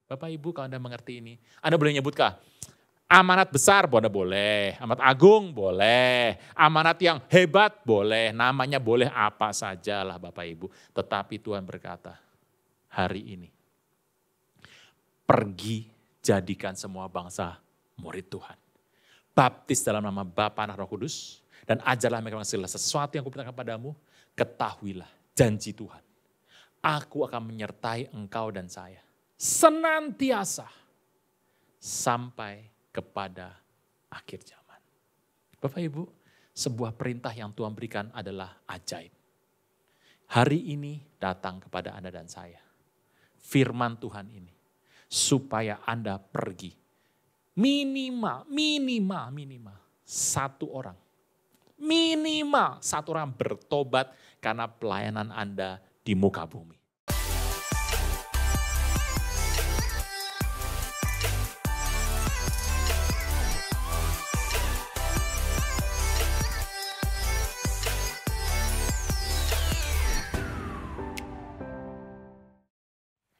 Bapak Ibu kalau Anda mengerti ini, Anda boleh nyebutkah? Amanat besar Anda boleh, amanat agung boleh, amanat yang hebat boleh, namanya boleh apa sajalah Bapak Ibu. Tetapi Tuhan berkata, hari ini pergi jadikan semua bangsa murid Tuhan. Baptis dalam nama Bapa, Anak, Roh Kudus, dan ajarlah mereka segala sesuatu yang kuperintahkan padamu, ketahuilah janji Tuhan. Aku akan menyertai engkau dan saya senantiasa sampai kepada akhir zaman. Bapak Ibu, sebuah perintah yang Tuhan berikan adalah ajaib. Hari ini datang kepada Anda dan saya. Firman Tuhan ini. Supaya Anda pergi. Minimal satu orang. Minimal satu orang bertobat karena pelayanan Anda di muka bumi.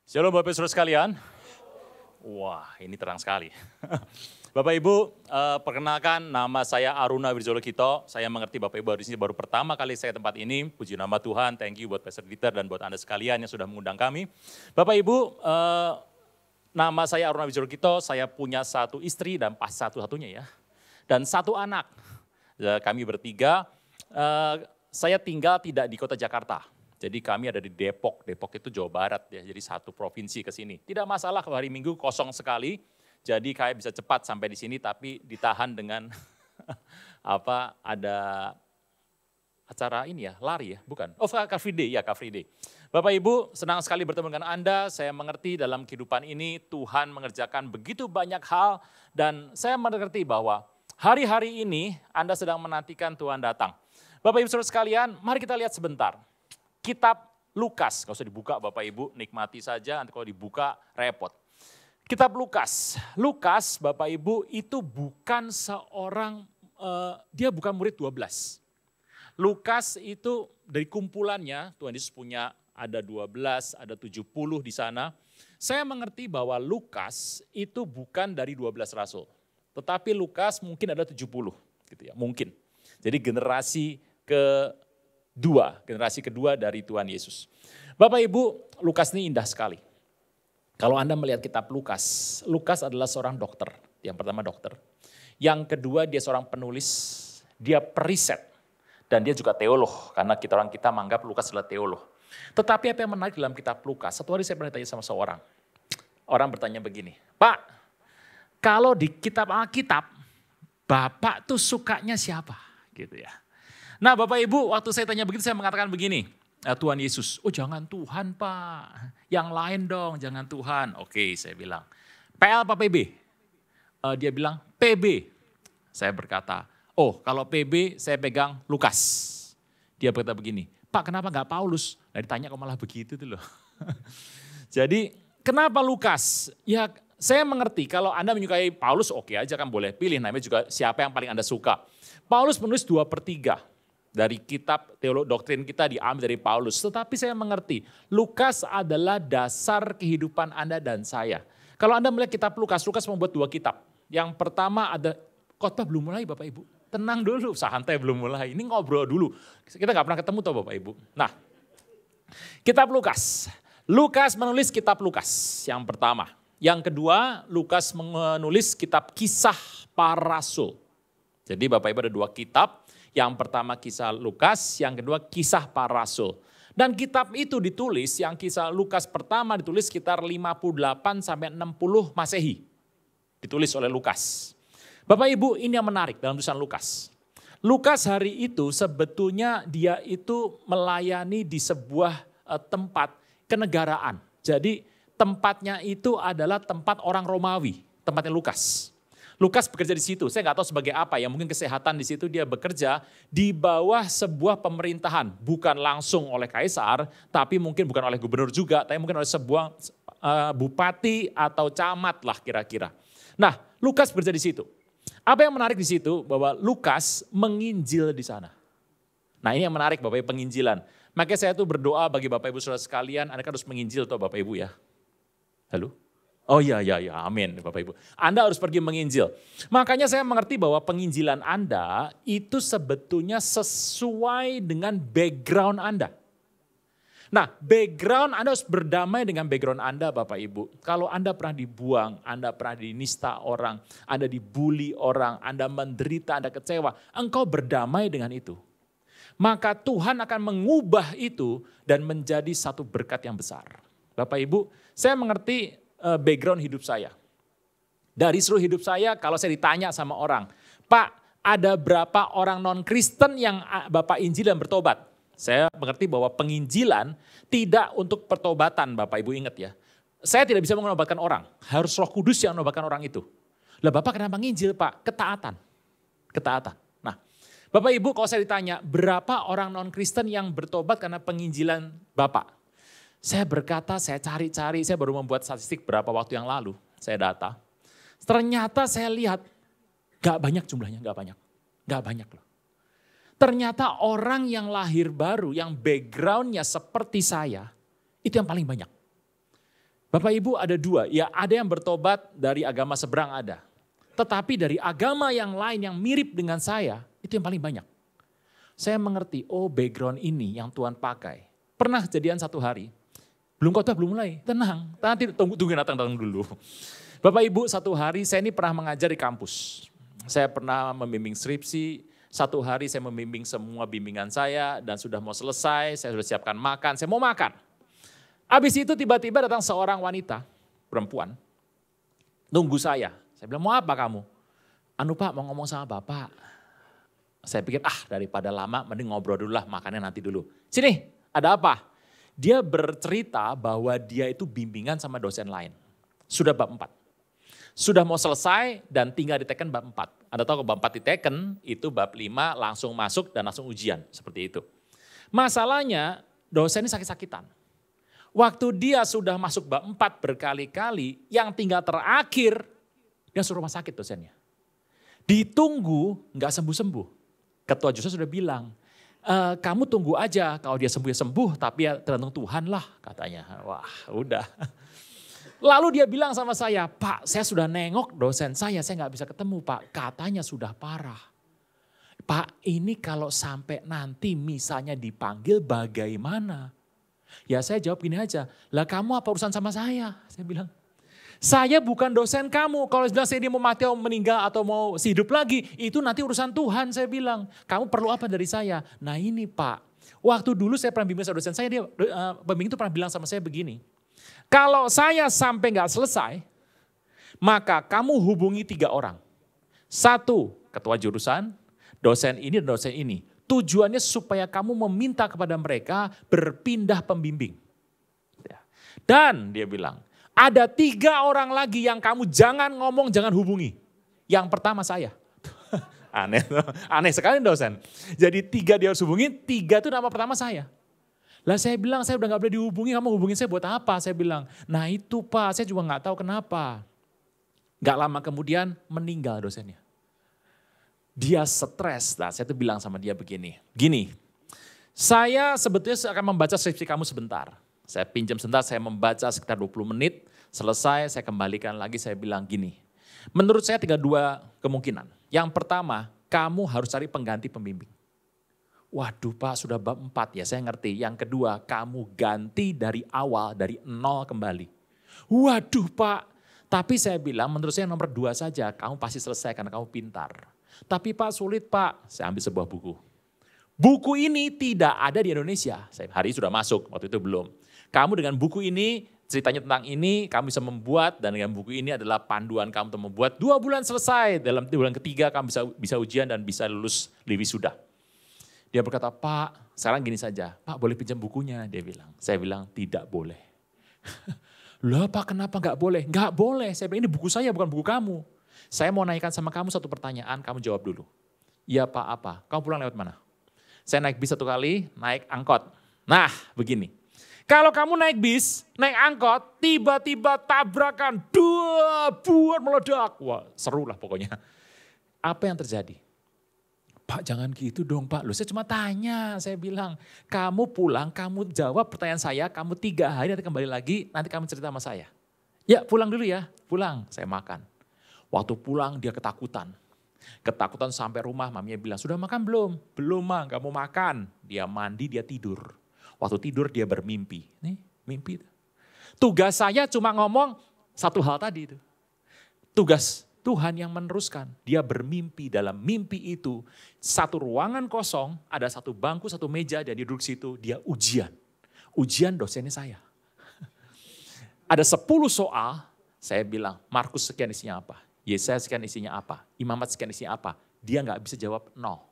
Shalom Bapak Ibu Saudara sekalian. Wah, ini terang sekali. Bapak Ibu, perkenalkan nama saya Aruna Wirjologito. Saya mengerti Bapak Ibu di sini baru pertama kali saya tempat ini. Puji nama Tuhan, thank you buat Pastor Dieter dan buat Anda sekalian yang sudah mengundang kami. Bapak Ibu, nama saya Aruna Wirjologito. Saya punya satu istri dan pas satu-satunya ya. Dan satu anak. Kami bertiga. Saya tinggal tidak di kota Jakarta. Jadi kami ada di Depok. Depok itu Jawa Barat ya. Jadi satu provinsi ke sini. Tidak masalah kalau hari Minggu kosong sekali. Jadi kayak bisa cepat sampai di sini tapi ditahan dengan ada acara ini ya, lari ya, bukan? Oh, Car Free Day, ya Car Free Day. Bapak Ibu, senang sekali bertemu dengan Anda. Saya mengerti dalam kehidupan ini Tuhan mengerjakan begitu banyak hal dan saya mengerti bahwa hari-hari ini Anda sedang menantikan Tuhan datang. Bapak Ibu Saudara sekalian, mari kita lihat sebentar. Kitab Lukas, nggak usah dibuka Bapak Ibu, nikmati saja, nanti kalau dibuka repot. Kitab Lukas, Lukas Bapak Ibu itu bukan seorang, dia bukan murid 12. Lukas itu dari kumpulannya, Tuhan Yesus punya ada 12, ada 70 di sana. Saya mengerti bahwa Lukas itu bukan dari 12 rasul. Tetapi Lukas mungkin ada 70 gitu ya, mungkin. Jadi generasi kedua dari Tuhan Yesus. Bapak Ibu, Lukas ini indah sekali. Kalau Anda melihat kitab Lukas, Lukas adalah seorang dokter. Yang pertama dokter. Yang kedua dia seorang penulis, dia periset. Dan dia juga teolog, karena kita menganggap Lukas adalah teolog. Tetapi apa yang menarik dalam kitab Lukas, satu hari saya pernah tanya sama seorang. Orang bertanya begini, Pak, kalau di kitab Alkitab, Bapak tuh sukanya siapa? Gitu ya. Nah Bapak Ibu, waktu saya tanya begitu saya mengatakan begini, Tuhan Yesus, oh jangan Tuhan Pak, yang lain dong, jangan Tuhan. Oke saya bilang, PL apa PB? Dia bilang PB. Saya berkata, oh kalau PB saya pegang Lukas. Dia berkata begini, Pak kenapa gak Paulus? Nah ditanya kok malah begitu tuh loh. Jadi kenapa Lukas? Ya saya mengerti kalau Anda menyukai Paulus oke aja kan boleh pilih, namanya juga siapa yang paling Anda suka. Paulus menulis 2/3. Dari kitab teolog doktrin kita diambil dari Paulus. Tetapi saya mengerti, Lukas adalah dasar kehidupan Anda dan saya. Kalau Anda melihat kitab Lukas, Lukas membuat 2 kitab. Yang pertama ada, khotbah belum mulai Bapak Ibu. Tenang dulu, santai belum mulai. Ini ngobrol dulu. Kita gak pernah ketemu toh Bapak Ibu. Nah, kitab Lukas. Lukas menulis kitab Lukas yang pertama. Yang kedua, Lukas menulis kitab kisah para rasul. Jadi Bapak Ibu ada 2 kitab. Yang pertama kisah Lukas, yang kedua kisah para rasul. Dan kitab itu ditulis, yang kisah Lukas pertama ditulis sekitar 58 sampai 60 Masehi. Ditulis oleh Lukas. Bapak Ibu ini yang menarik dalam tulisan Lukas. Lukas hari itu sebetulnya dia itu melayani di sebuah tempat kenegaraan. Jadi tempatnya itu adalah tempat orang Romawi, tempatnya Lukas. Lukas bekerja di situ, saya nggak tahu sebagai apa ya, mungkin kesehatan di situ dia bekerja di bawah sebuah pemerintahan, bukan langsung oleh kaisar, tapi mungkin bukan oleh gubernur juga, tapi mungkin oleh sebuah bupati atau camat lah kira-kira. Nah, Lukas bekerja di situ. Apa yang menarik di situ bahwa Lukas menginjil di sana. Nah ini yang menarik Bapak Ibu penginjilan. Makanya saya tuh berdoa bagi Bapak Ibu saudara sekalian, Anda kan harus menginjil toh Bapak Ibu ya. Halo? Oh iya, iya, iya, amin Bapak Ibu. Anda harus pergi menginjil. Makanya saya mengerti bahwa penginjilan Anda itu sebetulnya sesuai dengan background Anda. Nah, background Anda harus berdamai dengan background Anda Bapak Ibu. Kalau Anda pernah dibuang, Anda pernah dinista orang, Anda dibully orang, Anda menderita, Anda kecewa, engkau berdamai dengan itu. Maka Tuhan akan mengubah itu dan menjadi satu berkat yang besar. Bapak Ibu, saya mengerti background hidup saya. Dari seluruh hidup saya, kalau saya ditanya sama orang, Pak, ada berapa orang non-Kristen yang Bapak Injil dan bertobat? Saya mengerti bahwa penginjilan tidak untuk pertobatan, Bapak Ibu ingat ya. Saya tidak bisa menobatkan orang, harus Roh Kudus yang menobatkan orang itu. Lah Bapak kenapa nginjil Pak? Ketaatan. Ketaatan. Nah, Bapak Ibu kalau saya ditanya, berapa orang non-Kristen yang bertobat karena penginjilan Bapak? Saya berkata, saya cari-cari, saya baru membuat statistik berapa waktu yang lalu, saya data. Ternyata saya lihat, gak banyak jumlahnya, gak banyak loh. Ternyata orang yang lahir baru, yang backgroundnya seperti saya, itu yang paling banyak. Bapak Ibu ada dua, ya ada yang bertobat dari agama seberang ada. Tetapi dari agama yang lain yang mirip dengan saya, itu yang paling banyak. Saya mengerti, oh background ini yang Tuhan pakai. Pernah kejadian satu hari, belum khotbah, belum mulai. Tenang, nanti tunggu datang dulu. Bapak Ibu, satu hari saya ini pernah mengajar di kampus. Saya pernah membimbing skripsi, satu hari saya membimbing semua bimbingan saya dan sudah mau selesai, saya sudah siapkan makan, saya mau makan. Habis itu tiba-tiba datang seorang wanita, perempuan, nunggu saya. Saya bilang, mau apa kamu? Anu Pak, mau ngomong sama Bapak. Saya pikir, daripada lama mending ngobrol dulu lah, makannya nanti dulu. Sini, ada apa? Dia bercerita bahwa dia itu bimbingan sama dosen lain. Sudah bab 4. Sudah mau selesai dan tinggal diteken bab 4. Anda tahu kalau bab 4 diteken, itu bab 5 langsung masuk dan langsung ujian. Seperti itu. Masalahnya dosen ini sakit-sakitan. Waktu dia sudah masuk bab 4 berkali-kali, yang tinggal terakhir, dia suruh rumah sakit dosennya. Ditunggu, nggak sembuh-sembuh. Ketua jurusan sudah bilang, kamu tunggu aja, kalau dia sembuh ya sembuh, tapi ya tergantung Tuhan lah katanya. Wah udah. Lalu dia bilang sama saya, Pak saya sudah nengok dosen saya nggak bisa ketemu Pak, katanya sudah parah. Pak ini kalau sampai nanti misalnya dipanggil bagaimana? Ya saya jawab gini aja, lah kamu apa urusan sama saya bilang. Saya bukan dosen kamu, kalau bilang saya ini mau mati atau meninggal atau mau hidup lagi, itu nanti urusan Tuhan saya bilang. Kamu perlu apa dari saya? Nah ini Pak, waktu dulu saya pernah bimbing sama dosen saya, pembimbing itu pernah bilang sama saya begini. Kalau saya sampai gak selesai, maka kamu hubungi 3 orang. 1, ketua jurusan, dosen ini dan dosen ini. Tujuannya supaya kamu meminta kepada mereka berpindah pembimbing. Dan dia bilang, ada 3 orang lagi yang kamu jangan ngomong, jangan hubungi. Yang pertama saya. Aneh sekali dosen. Jadi 3 dia harus hubungi, 3 itu nama pertama saya. Lah saya bilang, saya udah gak boleh dihubungi, kamu hubungin saya buat apa? Saya bilang, nah itu Pak, saya juga gak tahu kenapa. Gak lama kemudian meninggal dosennya. Dia stres, nah saya tuh bilang sama dia begini. Gini, saya sebetulnya akan membaca skripsi kamu sebentar. Saya pinjam sebentar, saya membaca sekitar 20 menit, selesai saya kembalikan lagi, saya bilang gini. Menurut saya tinggal 2 kemungkinan. Yang pertama, kamu harus cari pengganti pembimbing. Waduh Pak, sudah bab 4 ya, saya ngerti. Yang kedua, kamu ganti dari awal, dari 0 kembali. Waduh Pak, tapi saya bilang menurut saya nomor 2 saja, kamu pasti selesai karena kamu pintar. Tapi Pak sulit Pak, saya ambil sebuah buku. Buku ini tidak ada di Indonesia, hari ini sudah masuk, waktu itu belum. Kamu dengan buku ini, ceritanya tentang ini, kamu bisa membuat, dan dengan buku ini adalah panduan kamu untuk membuat. 2 bulan selesai, dalam bulan ketiga kamu bisa ujian dan bisa lulus wisuda. Dia berkata, Pak, sekarang gini saja, Pak boleh pinjam bukunya, dia bilang. Saya bilang, tidak boleh. Loh Pak, kenapa nggak boleh? Nggak boleh, saya bilang, ini buku saya bukan buku kamu. Saya mau naikkan sama kamu satu pertanyaan, kamu jawab dulu. Iya Pak, apa? Kamu pulang lewat mana? Saya naik bis 1 kali, naik angkot. Nah, begini. Kalau kamu naik bis, naik angkot, tiba-tiba tabrakan, buat meledak. Wah, seru lah pokoknya. Apa yang terjadi? Pak jangan gitu dong Pak, loh saya cuma tanya, saya bilang. Kamu pulang, kamu jawab pertanyaan saya, kamu 3 hari nanti kembali lagi, nanti kamu cerita sama saya. Ya pulang dulu ya, pulang. Saya makan. Waktu pulang dia ketakutan. Ketakutan sampai rumah, maminya bilang, sudah makan belum? Belum mah, gak mau makan. Dia mandi, dia tidur. Waktu tidur dia bermimpi. Nih, mimpi itu. Tugas saya cuma ngomong satu hal tadi itu. Tugas Tuhan yang meneruskan. Dia bermimpi, dalam mimpi itu satu ruangan kosong, ada satu bangku, satu meja, dan dia duduk situ, dia ujian. Ujian dosennya saya. Ada 10 soal, saya bilang, Markus sekian isinya apa? Yesaya sekian isinya apa? Imamat sekian isinya apa? Dia nggak bisa jawab 0.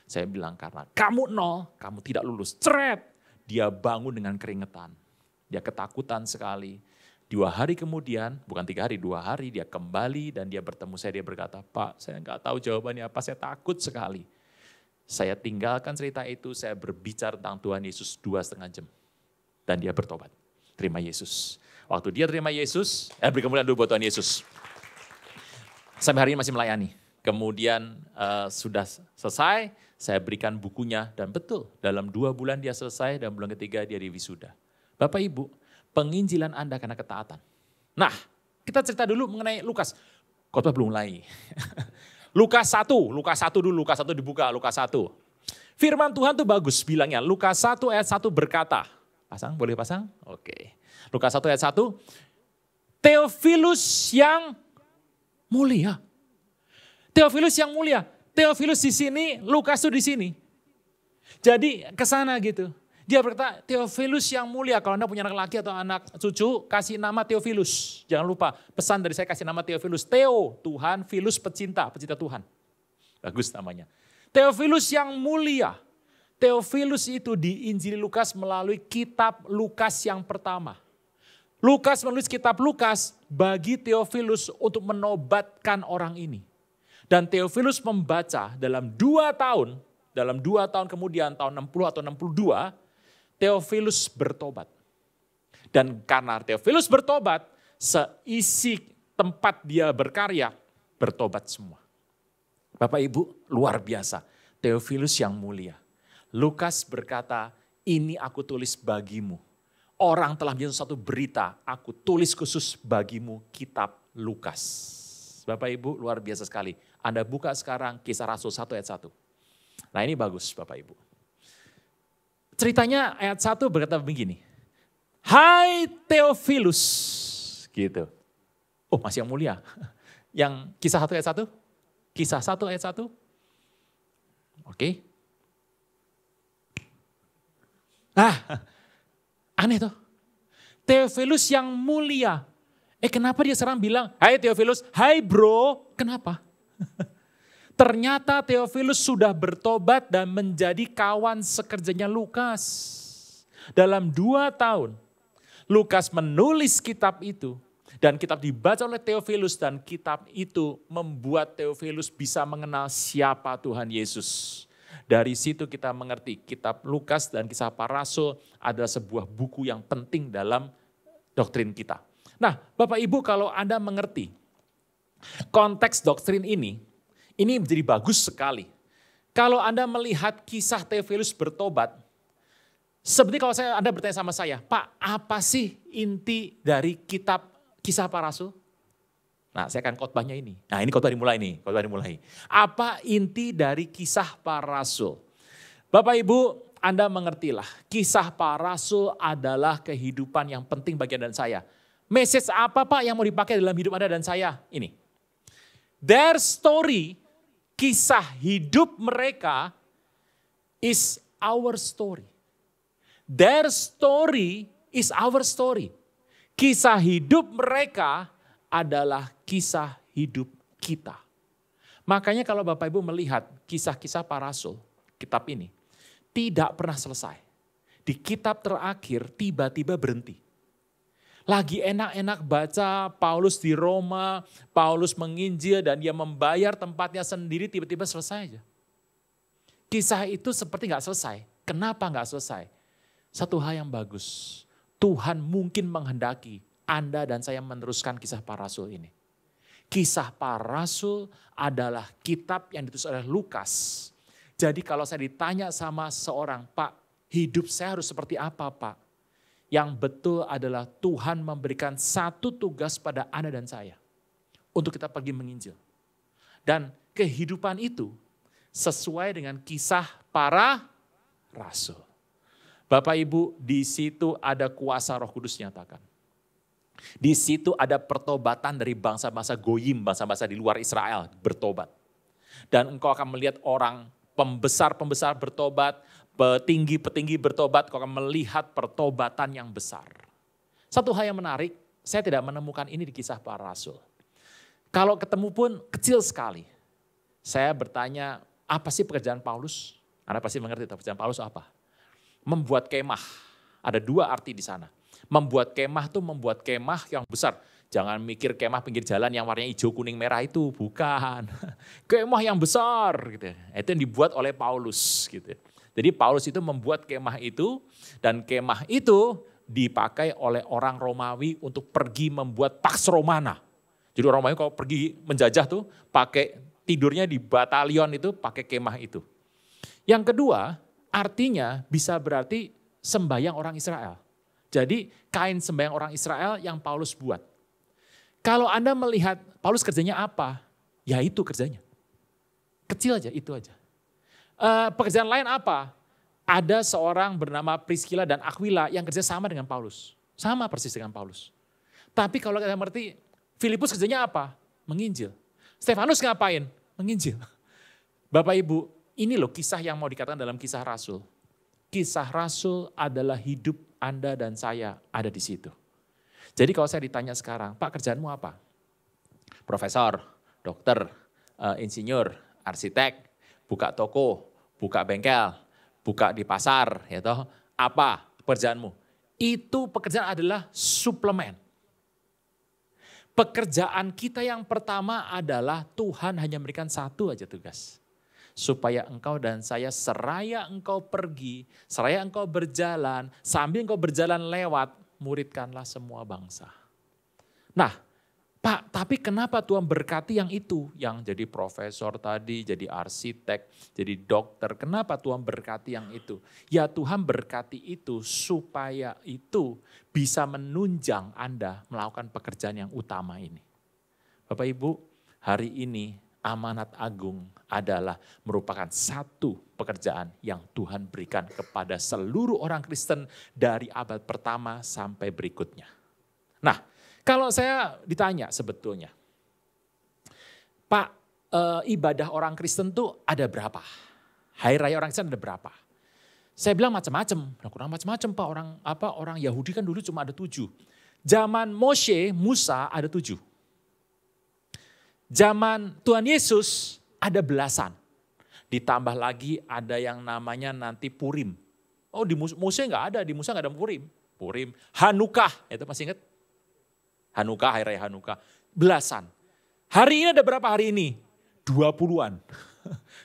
Saya bilang karena kamu 0, kamu tidak lulus. Ceret! Dia bangun dengan keringetan. Dia ketakutan sekali. 2 hari kemudian, bukan 3 hari, 2 hari dia kembali dan dia bertemu saya. Dia berkata, Pak saya nggak tahu jawabannya apa, saya takut sekali. Saya tinggalkan cerita itu, saya berbicara tentang Tuhan Yesus 2,5 jam. Dan dia bertobat, terima Yesus. Waktu dia terima Yesus, beri kemuliaan dulu buat Tuhan Yesus. Sampai hari ini masih melayani. Kemudian sudah selesai, saya berikan bukunya dan betul dalam 2 bulan dia selesai dan bulan ketiga dia diwisuda. Bapak Ibu, penginjilan Anda karena ketaatan. Nah, kita cerita dulu mengenai Lukas. Khotbah belum mulai. Lukas 1 dulu, Lukas 1 dibuka, Lukas 1. Firman Tuhan tuh bagus bilangnya, Lukas 1 ayat 1 berkata. Pasang, boleh pasang? Oke. Lukas 1 ayat 1. Theophilus yang mulia. Theophilus yang mulia. Theophilus di sini, Lukas tuh di sini. Jadi ke sana gitu. Dia berkata, Theophilus yang mulia. Kalau Anda punya anak laki atau anak cucu, kasih nama Theophilus. Jangan lupa, pesan dari saya kasih nama Theophilus. Theo, Tuhan, Philus, pecinta Tuhan. Bagus namanya. Theophilus yang mulia. Theophilus itu di Injil Lukas melalui kitab Lukas yang pertama. Lukas menulis kitab Lukas bagi Theophilus untuk menobatkan orang ini. Dan Theophilus membaca dalam 2 tahun, kemudian tahun 60 atau 62, Theophilus bertobat. Dan karena Theophilus bertobat, seisi tempat dia berkarya, bertobat semua. Bapak Ibu, luar biasa. Theophilus yang mulia. Lukas berkata, ini aku tulis bagimu. Orang telah menjadi satu berita, aku tulis khusus bagimu kitab Lukas. Bapak Ibu luar biasa sekali. Anda buka sekarang Kisah Rasul 1 ayat 1. Nah ini bagus Bapak Ibu. Ceritanya ayat 1 berkata begini. Hai Theophilus. Gitu. Oh masih yang mulia. Yang Kisah 1 ayat 1? Kisah 1 ayat 1? Oke. Aneh tuh. Theophilus yang mulia. Kenapa dia sekarang bilang, hai Theophilus, hai bro. Kenapa? Ternyata Theophilus sudah bertobat dan menjadi kawan sekerjanya Lukas. Dalam 2 tahun, Lukas menulis kitab itu. Dan kitab dibaca oleh Theophilus dan kitab itu membuat Theophilus bisa mengenal siapa Tuhan Yesus. Dari situ kita mengerti kitab Lukas dan Kisah Para Rasul adalah sebuah buku yang penting dalam doktrin kita. Nah Bapak Ibu kalau Anda mengerti konteks doktrin ini menjadi bagus sekali. Kalau Anda melihat kisah Theophilus bertobat, seperti kalau Anda bertanya sama saya, Pak apa sih inti dari kitab Kisah Para Rasul? Nah saya akan khotbahnya ini. Nah ini khotbah dimulai nih, Apa inti dari Kisah Para Rasul? Bapak Ibu Anda mengertilah, Kisah Para Rasul adalah kehidupan yang penting bagi Anda dan saya. Message apa Pak yang mau dipakai dalam hidup Anda dan saya? Ini. Their story, kisah hidup mereka is our story. Their story is our story. Kisah hidup mereka adalah kisah hidup kita. Makanya kalau Bapak Ibu melihat kisah-kisah para rasul, kitab ini tidak pernah selesai. Di kitab terakhir tiba-tiba berhenti. Lagi enak-enak baca Paulus di Roma, Paulus menginjil dan dia membayar tempatnya sendiri tiba-tiba selesai aja. Kisah itu seperti gak selesai. Kenapa gak selesai? Satu hal yang bagus, Tuhan mungkin menghendaki Anda dan saya meneruskan kisah para rasul ini. Kisah para rasul adalah kitab yang ditulis oleh Lukas. Jadi kalau saya ditanya sama seorang, Pak, hidup saya harus seperti apa Pak? Yang betul adalah Tuhan memberikan satu tugas pada Anda dan saya. Untuk kita pergi menginjil. Dan kehidupan itu sesuai dengan kisah para rasul. Bapak Ibu, di situ ada kuasa Roh Kudus nyatakan. Di situ ada pertobatan dari bangsa-bangsa goyim, bangsa-bangsa di luar Israel bertobat. Dan engkau akan melihat orang pembesar-pembesar bertobat, petinggi-petinggi bertobat, kau akan melihat pertobatan yang besar. Satu hal yang menarik, saya tidak menemukan ini di kisah para rasul. Kalau ketemu pun kecil sekali. Saya bertanya, apa sih pekerjaan Paulus? Anda pasti mengerti pekerjaan Paulus apa? Membuat kemah. Ada dua arti di sana. Membuat kemah tuh membuat kemah yang besar. Jangan mikir kemah pinggir jalan yang warnanya hijau, kuning, merah itu. Bukan. Kemah yang besar. Gitu. Itu yang dibuat oleh Paulus. Gitu. Jadi Paulus itu membuat kemah itu. Dan kemah itu dipakai oleh orang Romawi untuk pergi membuat Pax Romana. Jadi orang Romawi kalau pergi menjajah tuh pakai tidurnya di batalion itu pakai kemah itu. Yang kedua, artinya bisa berarti sembahyang orang Israel. Jadi kain sembahyang orang Israel yang Paulus buat. Kalau Anda melihat Paulus kerjanya apa? Ya itu kerjanya. Kecil aja, itu aja. Pekerjaan lain apa? Ada seorang bernama Priscilla dan Aquila yang kerja sama dengan Paulus. Sama persis dengan Paulus. Tapi kalau kita mengerti, Filipus kerjanya apa? Menginjil. Stefanus ngapain? Menginjil. Bapak Ibu, ini loh kisah yang mau dikatakan dalam kisah Rasul. Kisah Rasul adalah hidup Anda dan saya ada di situ. Jadi kalau saya ditanya sekarang, Pak kerjaanmu apa? Profesor, dokter, insinyur, arsitek, buka toko, buka bengkel, buka di pasar, ya toh. Apa pekerjaanmu? Itu pekerjaan adalah suplemen. Pekerjaan kita yang pertama adalah Tuhan hanya memberikan satu aja tugas. Supaya engkau dan saya seraya engkau pergi, seraya engkau berjalan, sambil engkau berjalan lewat, muridkanlah semua bangsa. Nah, Pak, tapi kenapa Tuhan berkati yang itu? Yang jadi profesor tadi, jadi arsitek, jadi dokter. Kenapa Tuhan berkati yang itu? Ya Tuhan berkati itu supaya itu bisa menunjang Anda melakukan pekerjaan yang utama ini. Bapak Ibu, hari ini amanat agung adalah merupakan satu pekerjaan yang Tuhan berikan kepada seluruh orang Kristen dari abad pertama sampai berikutnya. Nah, kalau saya ditanya sebetulnya, Pak, ibadah orang Kristen tuh ada berapa? Hari raya orang Kristen ada berapa? Saya bilang macam-macam, kurang macam-macam Pak, orang Yahudi kan dulu cuma ada 7. Zaman Musa ada 7. Zaman Tuhan Yesus ada belasan. Ditambah lagi ada yang namanya nanti Purim. Oh di Musa nggak ada, di Musa nggak ada Purim. Purim, Hanukah, itu masih ingat? Hanukah, hari raya Hanukah, belasan. Hari ini ada berapa hari ini? 20-an.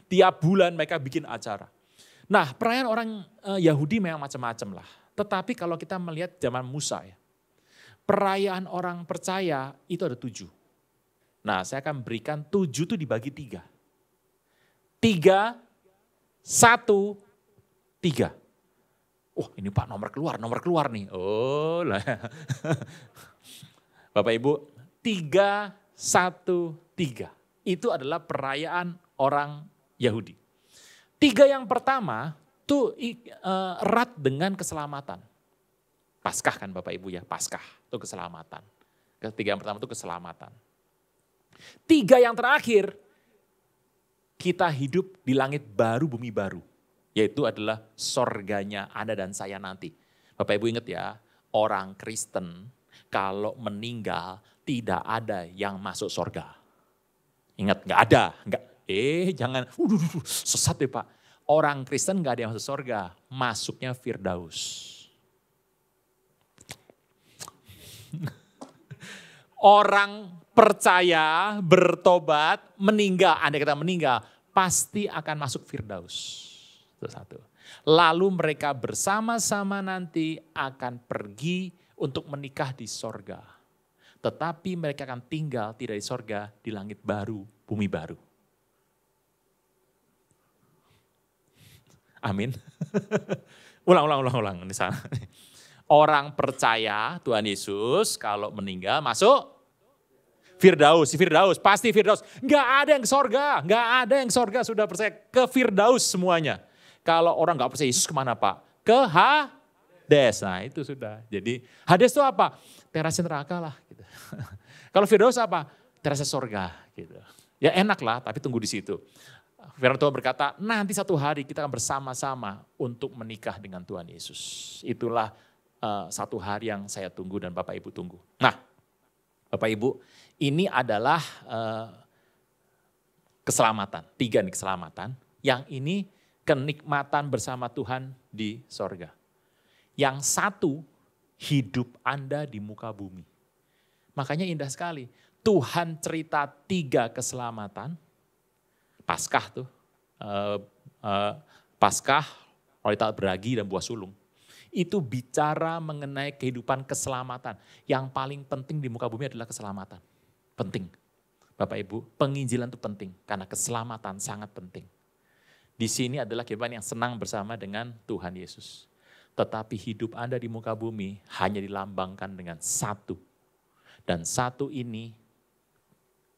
Tiap bulan mereka bikin acara. Nah perayaan orang Yahudi memang macam-macam lah. Tetapi kalau kita melihat zaman Musa ya, perayaan orang percaya itu ada 7. Nah saya akan berikan 7 itu dibagi 3. 3, 1, 3. Oh ini Pak nomor keluar nih. Oh lah. Bapak Ibu, 3, 1, 3. Itu adalah perayaan orang Yahudi. 3 yang pertama tuh erat dengan keselamatan. Paskah kan Bapak Ibu ya, Paskah itu keselamatan. 3 yang pertama itu keselamatan. 3 yang terakhir, kita hidup di langit baru, bumi baru. Yaitu adalah sorganya Anda dan saya nanti. Bapak Ibu ingat ya, orang Kristen kalau meninggal tidak ada yang masuk sorga. Ingat gak ada, jangan, sesat deh Pak. Orang Kristen gak ada yang masuk sorga, masuknya Firdaus. Orang percaya, bertobat, meninggal, andai kata meninggal, pasti akan masuk Firdaus. Itu satu. Lalu mereka bersama-sama nanti akan pergi untuk menikah di sorga. Tetapi mereka akan tinggal tidak di sorga, di langit baru, bumi baru. Amin. Ulang. Di sana. Orang percaya Tuhan Yesus kalau meninggal masuk Firdaus, Firdaus, pasti Firdaus. Nggak ada yang ke sorga, nggak ada yang sorga sudah percaya ke Firdaus semuanya. Kalau orang nggak percaya Yesus kemana Pak? Ke Hades, nah itu sudah. Jadi Hades itu apa? Teras neraka lah. Gitu. Kalau Firdaus apa? Teras sorga. Gitu. Ya enak lah, tapi tunggu di situ. Firman Tuhan berkata, nanti satu hari kita akan bersama-sama untuk menikah dengan Tuhan Yesus. Itulah satu hari yang saya tunggu dan Bapak Ibu tunggu. Nah, Bapak Ibu, ini adalah keselamatan. 3 nih keselamatan. Yang ini kenikmatan bersama Tuhan di sorga. Yang satu, hidup Anda di muka bumi. Makanya indah sekali. Tuhan cerita 3 keselamatan. Paskah tuh. Paskah, roti beragi dan buah sulung. Itu bicara mengenai kehidupan keselamatan. Yang paling penting di muka bumi adalah keselamatan. Penting. Bapak Ibu, penginjilan itu penting. Karena keselamatan sangat penting. Di sini adalah kehidupan yang senang bersama dengan Tuhan Yesus. Tetapi hidup Anda di muka bumi hanya dilambangkan dengan satu. Dan satu ini,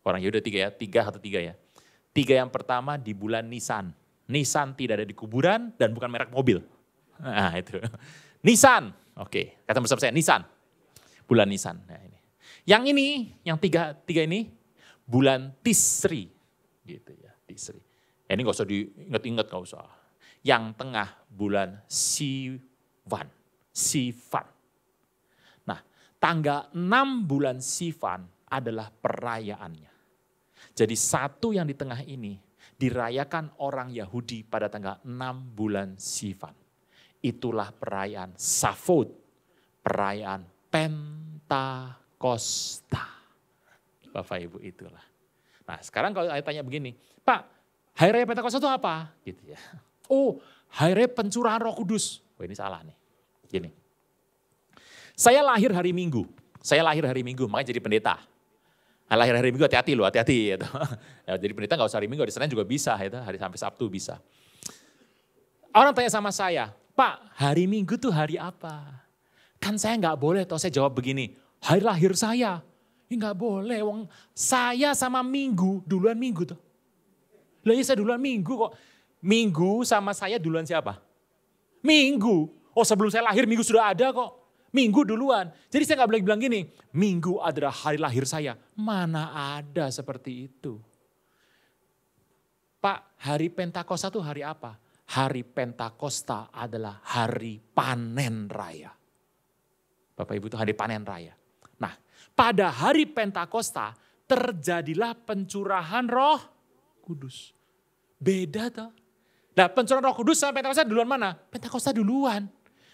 orang Yehuda 3 ya, 3 atau 3 ya. 3 yang pertama di bulan Nisan. Nisan tidak ada di kuburan dan bukan merek mobil. Nah itu. Nisan, oke, kata bersama saya, Nisan. Bulan Nisan. Nah, ini. Yang ini, yang 3 ini, bulan Tisri. Gitu ya, Tisri. Ya, ini gak usah diingat-ingat, gak usah. Yang tengah bulan Sivan. Nah, tanggal 6 bulan Sivan adalah perayaannya. Jadi satu yang di tengah ini dirayakan orang Yahudi pada tanggal 6 bulan Sivan. Itulah perayaan Shavuot, perayaan Pentakosta. Bapak Ibu itulah. Nah sekarang kalau saya tanya begini, Pak, hari raya Pentakosta itu apa? Gitu ya. Oh, hari raya pencurahan Roh Kudus. Oh ini salah nih. Gini. Saya lahir hari Minggu, makanya jadi pendeta. Nah, lahir hari Minggu hati-hati loh, hati-hati. Gitu. Ya, jadi pendeta nggak usah hari Minggu, hari Senin juga bisa, gitu. Hari sampai Sabtu bisa. Orang tanya sama saya, Pak, hari Minggu tuh hari apa? Kan saya nggak boleh, toh saya jawab begini, hari lahir saya. Ya nggak boleh, wong saya sama Minggu, duluan Minggu tuh. Lah ya saya duluan Minggu kok. Minggu sama saya duluan siapa? Minggu. Oh sebelum saya lahir Minggu sudah ada kok. Minggu duluan. Jadi saya nggak boleh bilang gini, Minggu adalah hari lahir saya. Mana ada seperti itu. Pak, hari Pentakosta itu hari apa? Hari Pentakosta adalah hari panen raya. Bapak Ibu itu hari panen raya. Nah, pada hari Pentakosta terjadilah pencurahan Roh Kudus. Beda toh. Nah, pencurahan Roh Kudus sama Pentakosta duluan mana? Pentakosta duluan.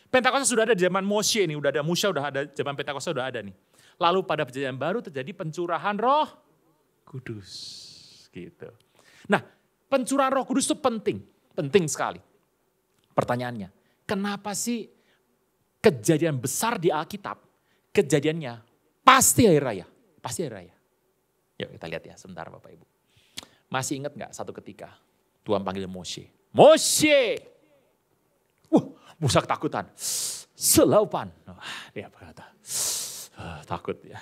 Pentakosta sudah ada di zaman Moshe nih, udah ada Musa, udah ada zaman Pentakosta udah ada nih. Lalu pada perjanjian baru terjadi pencurahan Roh Kudus. Gitu. Nah, pencurahan Roh Kudus itu penting. Penting sekali. Pertanyaannya, kenapa sih kejadian besar di Alkitab, kejadiannya pasti hari raya? Pasti hari raya. Yuk kita lihat ya sebentar Bapak Ibu. Masih ingat gak satu ketika Tuhan panggil Moshe. Moshe! Musa ketakutan. Selaupan. Dia berkata, takut ya.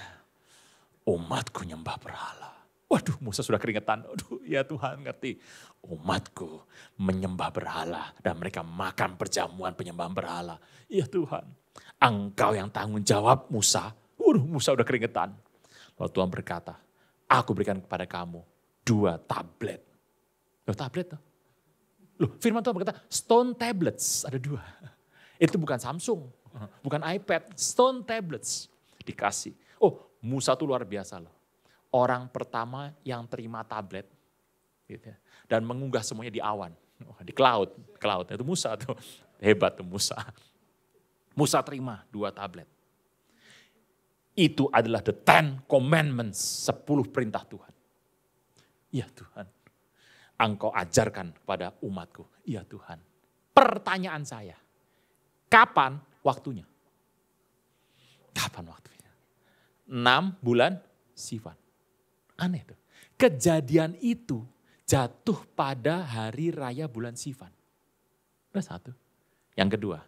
Umatku nyembah berhala. Waduh Musa sudah keringetan. Aduh ya Tuhan ngerti. Umatku menyembah berhala. Dan mereka makan perjamuan penyembahan berhala. Ya Tuhan. Engkau yang tanggung jawab Musa. Musa udah keringetan. Lalu Tuhan berkata. Aku berikan kepada kamu 2 tablet. Loh tablet tuh. Loh firman Tuhan berkata stone tablets. Ada 2. Itu bukan Samsung. Bukan iPad. Stone tablets. Dikasih. Oh Musa tuh luar biasa loh. Orang pertama yang terima tablet gitu ya, dan mengunggah semuanya di awan, di cloud itu Musa tuh, hebat tuh Musa. Musa terima 2 tablet. Itu adalah the 10 commandments, 10 perintah Tuhan. Ya Tuhan, Engkau ajarkan kepada umatku. Ya Tuhan. Pertanyaan saya, kapan waktunya? Kapan waktunya? 6 bulan Sivan. Aneh tuh. Kejadian itu jatuh pada hari raya bulan Sivan. Udah satu. Yang kedua,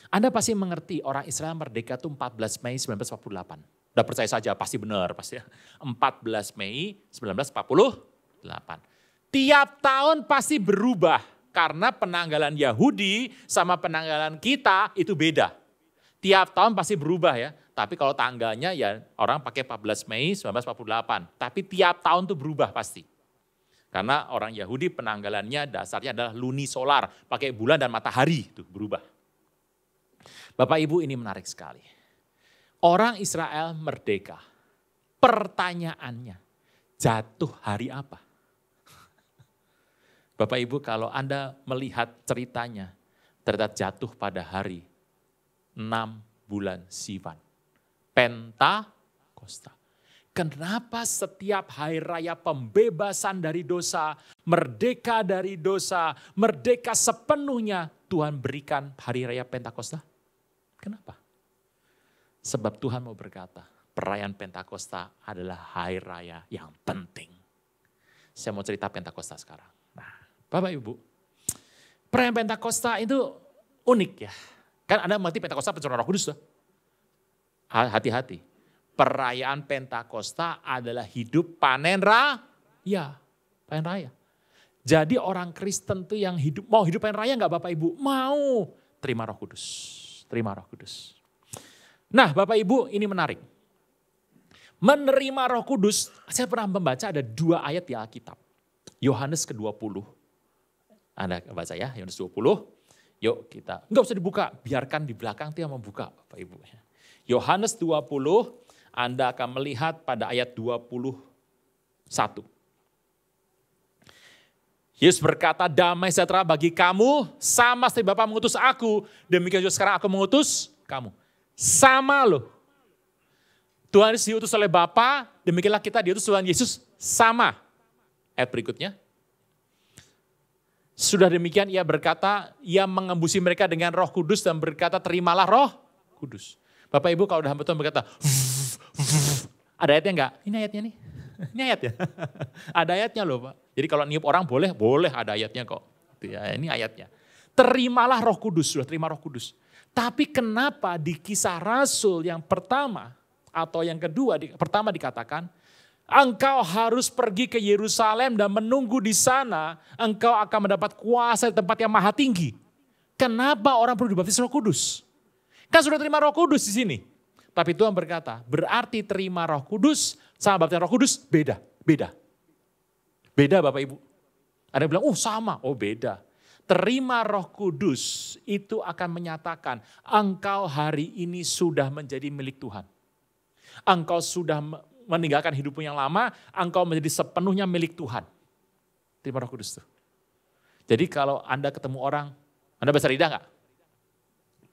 Anda pasti mengerti orang Israel merdeka itu 14 Mei 1948. Udah percaya saja, pasti benar. Pasti ya. 14 Mei 1948. Tiap tahun pasti berubah. Karena penanggalan Yahudi sama penanggalan kita itu beda. Tiap tahun pasti berubah ya. Tapi kalau tanggalnya ya orang pakai 14 Mei 1948. Tapi tiap tahun tuh berubah pasti. Karena orang Yahudi penanggalannya dasarnya adalah lunisolar. Pakai bulan dan matahari itu berubah. Bapak Ibu ini menarik sekali. Orang Israel merdeka. Pertanyaannya, jatuh hari apa? Bapak Ibu kalau Anda melihat ceritanya, ternyata jatuh pada hari 6 bulan Sivan. Pentakosta. Kenapa setiap hari raya pembebasan dari dosa, merdeka dari dosa, merdeka sepenuhnya Tuhan berikan hari raya Pentakosta? Kenapa? Sebab Tuhan mau berkata, perayaan Pentakosta adalah hari raya yang penting. Saya mau cerita Pentakosta sekarang. Nah, Bapak Ibu, perayaan Pentakosta itu unik ya. Kan Anda mengerti Pentakosta pencurahan Roh Kudus tuh. Hati-hati. Perayaan Pentakosta adalah hidup panen raya. Panen raya. Jadi orang Kristen tuh yang mau hidup panen raya enggak Bapak Ibu? Mau. Terima Roh Kudus. Terima Roh Kudus. Nah Bapak Ibu ini menarik. Menerima Roh Kudus, saya pernah membaca ada 2 ayat di Alkitab. Yohanes ke-20. Anda baca ya, Yohanes 20. Yuk kita, enggak usah dibuka, biarkan di belakang itu yang membuka Bapak Ibu. Yohanes 20, Anda akan melihat pada ayat 21. Yesus berkata, damai sejahtera bagi kamu, sama seperti Bapa mengutus aku, demikian juga sekarang aku mengutus kamu. Sama loh. Tuhan Yesus diutus oleh Bapa, demikianlah kita diutus Tuhan Yesus sama. Ayat berikutnya. Sudah demikian ia berkata, ia mengembusi mereka dengan Roh Kudus dan berkata terimalah Roh Kudus. Bapak Ibu kalau udah hamba Tuhan berkata, ada ayatnya enggak? Ini ayatnya nih. Ini ayatnya. Ada ayatnya loh Pak. Jadi kalau niup orang boleh ada ayatnya kok. Ini ayatnya. Terimalah Roh Kudus, sudah terima Roh Kudus. Tapi kenapa di Kisah Rasul yang pertama atau yang kedua, pertama dikatakan, engkau harus pergi ke Yerusalem dan menunggu di sana, engkau akan mendapat kuasa di tempat yang maha tinggi. Kenapa orang perlu dibaptis Roh Kudus? Kan sudah terima Roh Kudus di sini. Tapi Tuhan berkata, berarti terima Roh Kudus sama baptisan Roh Kudus beda. Beda Bapak Ibu. Ada yang bilang, sama. Oh beda. Terima Roh Kudus itu akan menyatakan engkau hari ini sudah menjadi milik Tuhan. Engkau sudah meninggalkan hidupmu yang lama, engkau menjadi sepenuhnya milik Tuhan. Terima Roh Kudus tuh. Jadi kalau Anda ketemu orang, Anda baca lidah enggak?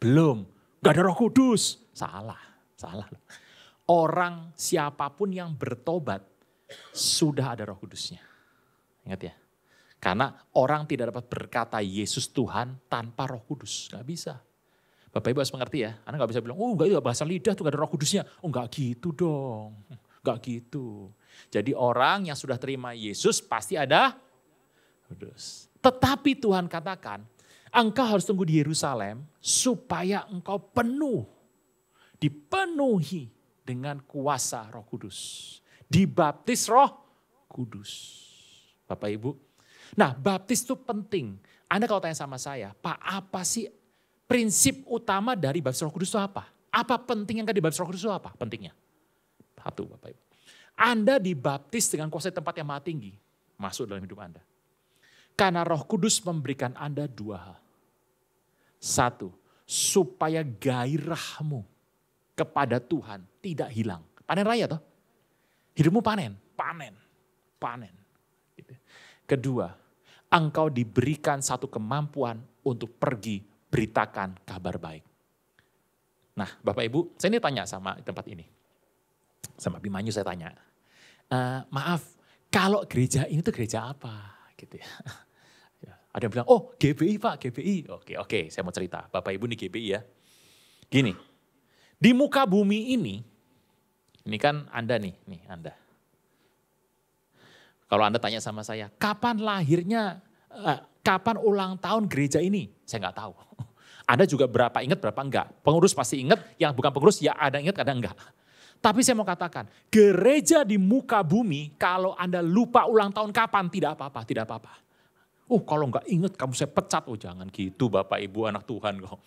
Belum, enggak ada Roh Kudus. Salah. Orang siapapun yang bertobat sudah ada Roh Kudusnya. Ingat ya. Karena orang tidak dapat berkata Yesus Tuhan tanpa Roh Kudus. Gak bisa. Bapak Ibu harus mengerti ya. Anda gak bisa bilang, enggak bahasa lidah tuh gak ada Roh Kudusnya. Enggak gitu dong. Enggak gitu. Jadi orang yang sudah terima Yesus pasti ada Kudus. Tetapi Tuhan katakan, engkau harus tunggu di Yerusalem supaya engkau dipenuhi dengan kuasa Roh Kudus. Dibaptis Roh Kudus. Bapak Ibu. Nah baptis itu penting. Anda kalau tanya sama saya, Pak apa sih prinsip utama dari baptis Roh Kudus itu apa? Apa penting yang dibaptis Roh Kudus itu apa? Pentingnya. Satu Bapak Ibu. Anda dibaptis dengan kuasa tempat yang maha tinggi. Masuk dalam hidup Anda. Karena Roh Kudus memberikan Anda 2 hal. 1, supaya gairahmu kepada Tuhan tidak hilang. Panen raya toh? Hidupmu panen. Gitu. Kedua, engkau diberikan satu kemampuan untuk pergi beritakan kabar baik. Nah Bapak Ibu, saya ini tanya sama tempat ini. Sama Bimanyu saya tanya, maaf kalau gereja ini tuh gereja apa? Gitu ya. Ada yang bilang, GBI Pak, GBI. Oke, saya mau cerita. Bapak Ibu nih GBI ya. Gini, di muka bumi ini kan Anda nih Anda. Kalau Anda tanya sama saya, kapan lahirnya, kapan ulang tahun gereja ini? Saya nggak tahu. Anda juga berapa ingat, berapa enggak. Pengurus pasti ingat, yang bukan pengurus ya ada ingat, ada enggak. Tapi saya mau katakan, gereja di muka bumi, kalau Anda lupa ulang tahun kapan, tidak apa-apa, tidak apa-apa. Kalau enggak ingat kamu saya pecat. Jangan gitu Bapak Ibu anak Tuhan kok.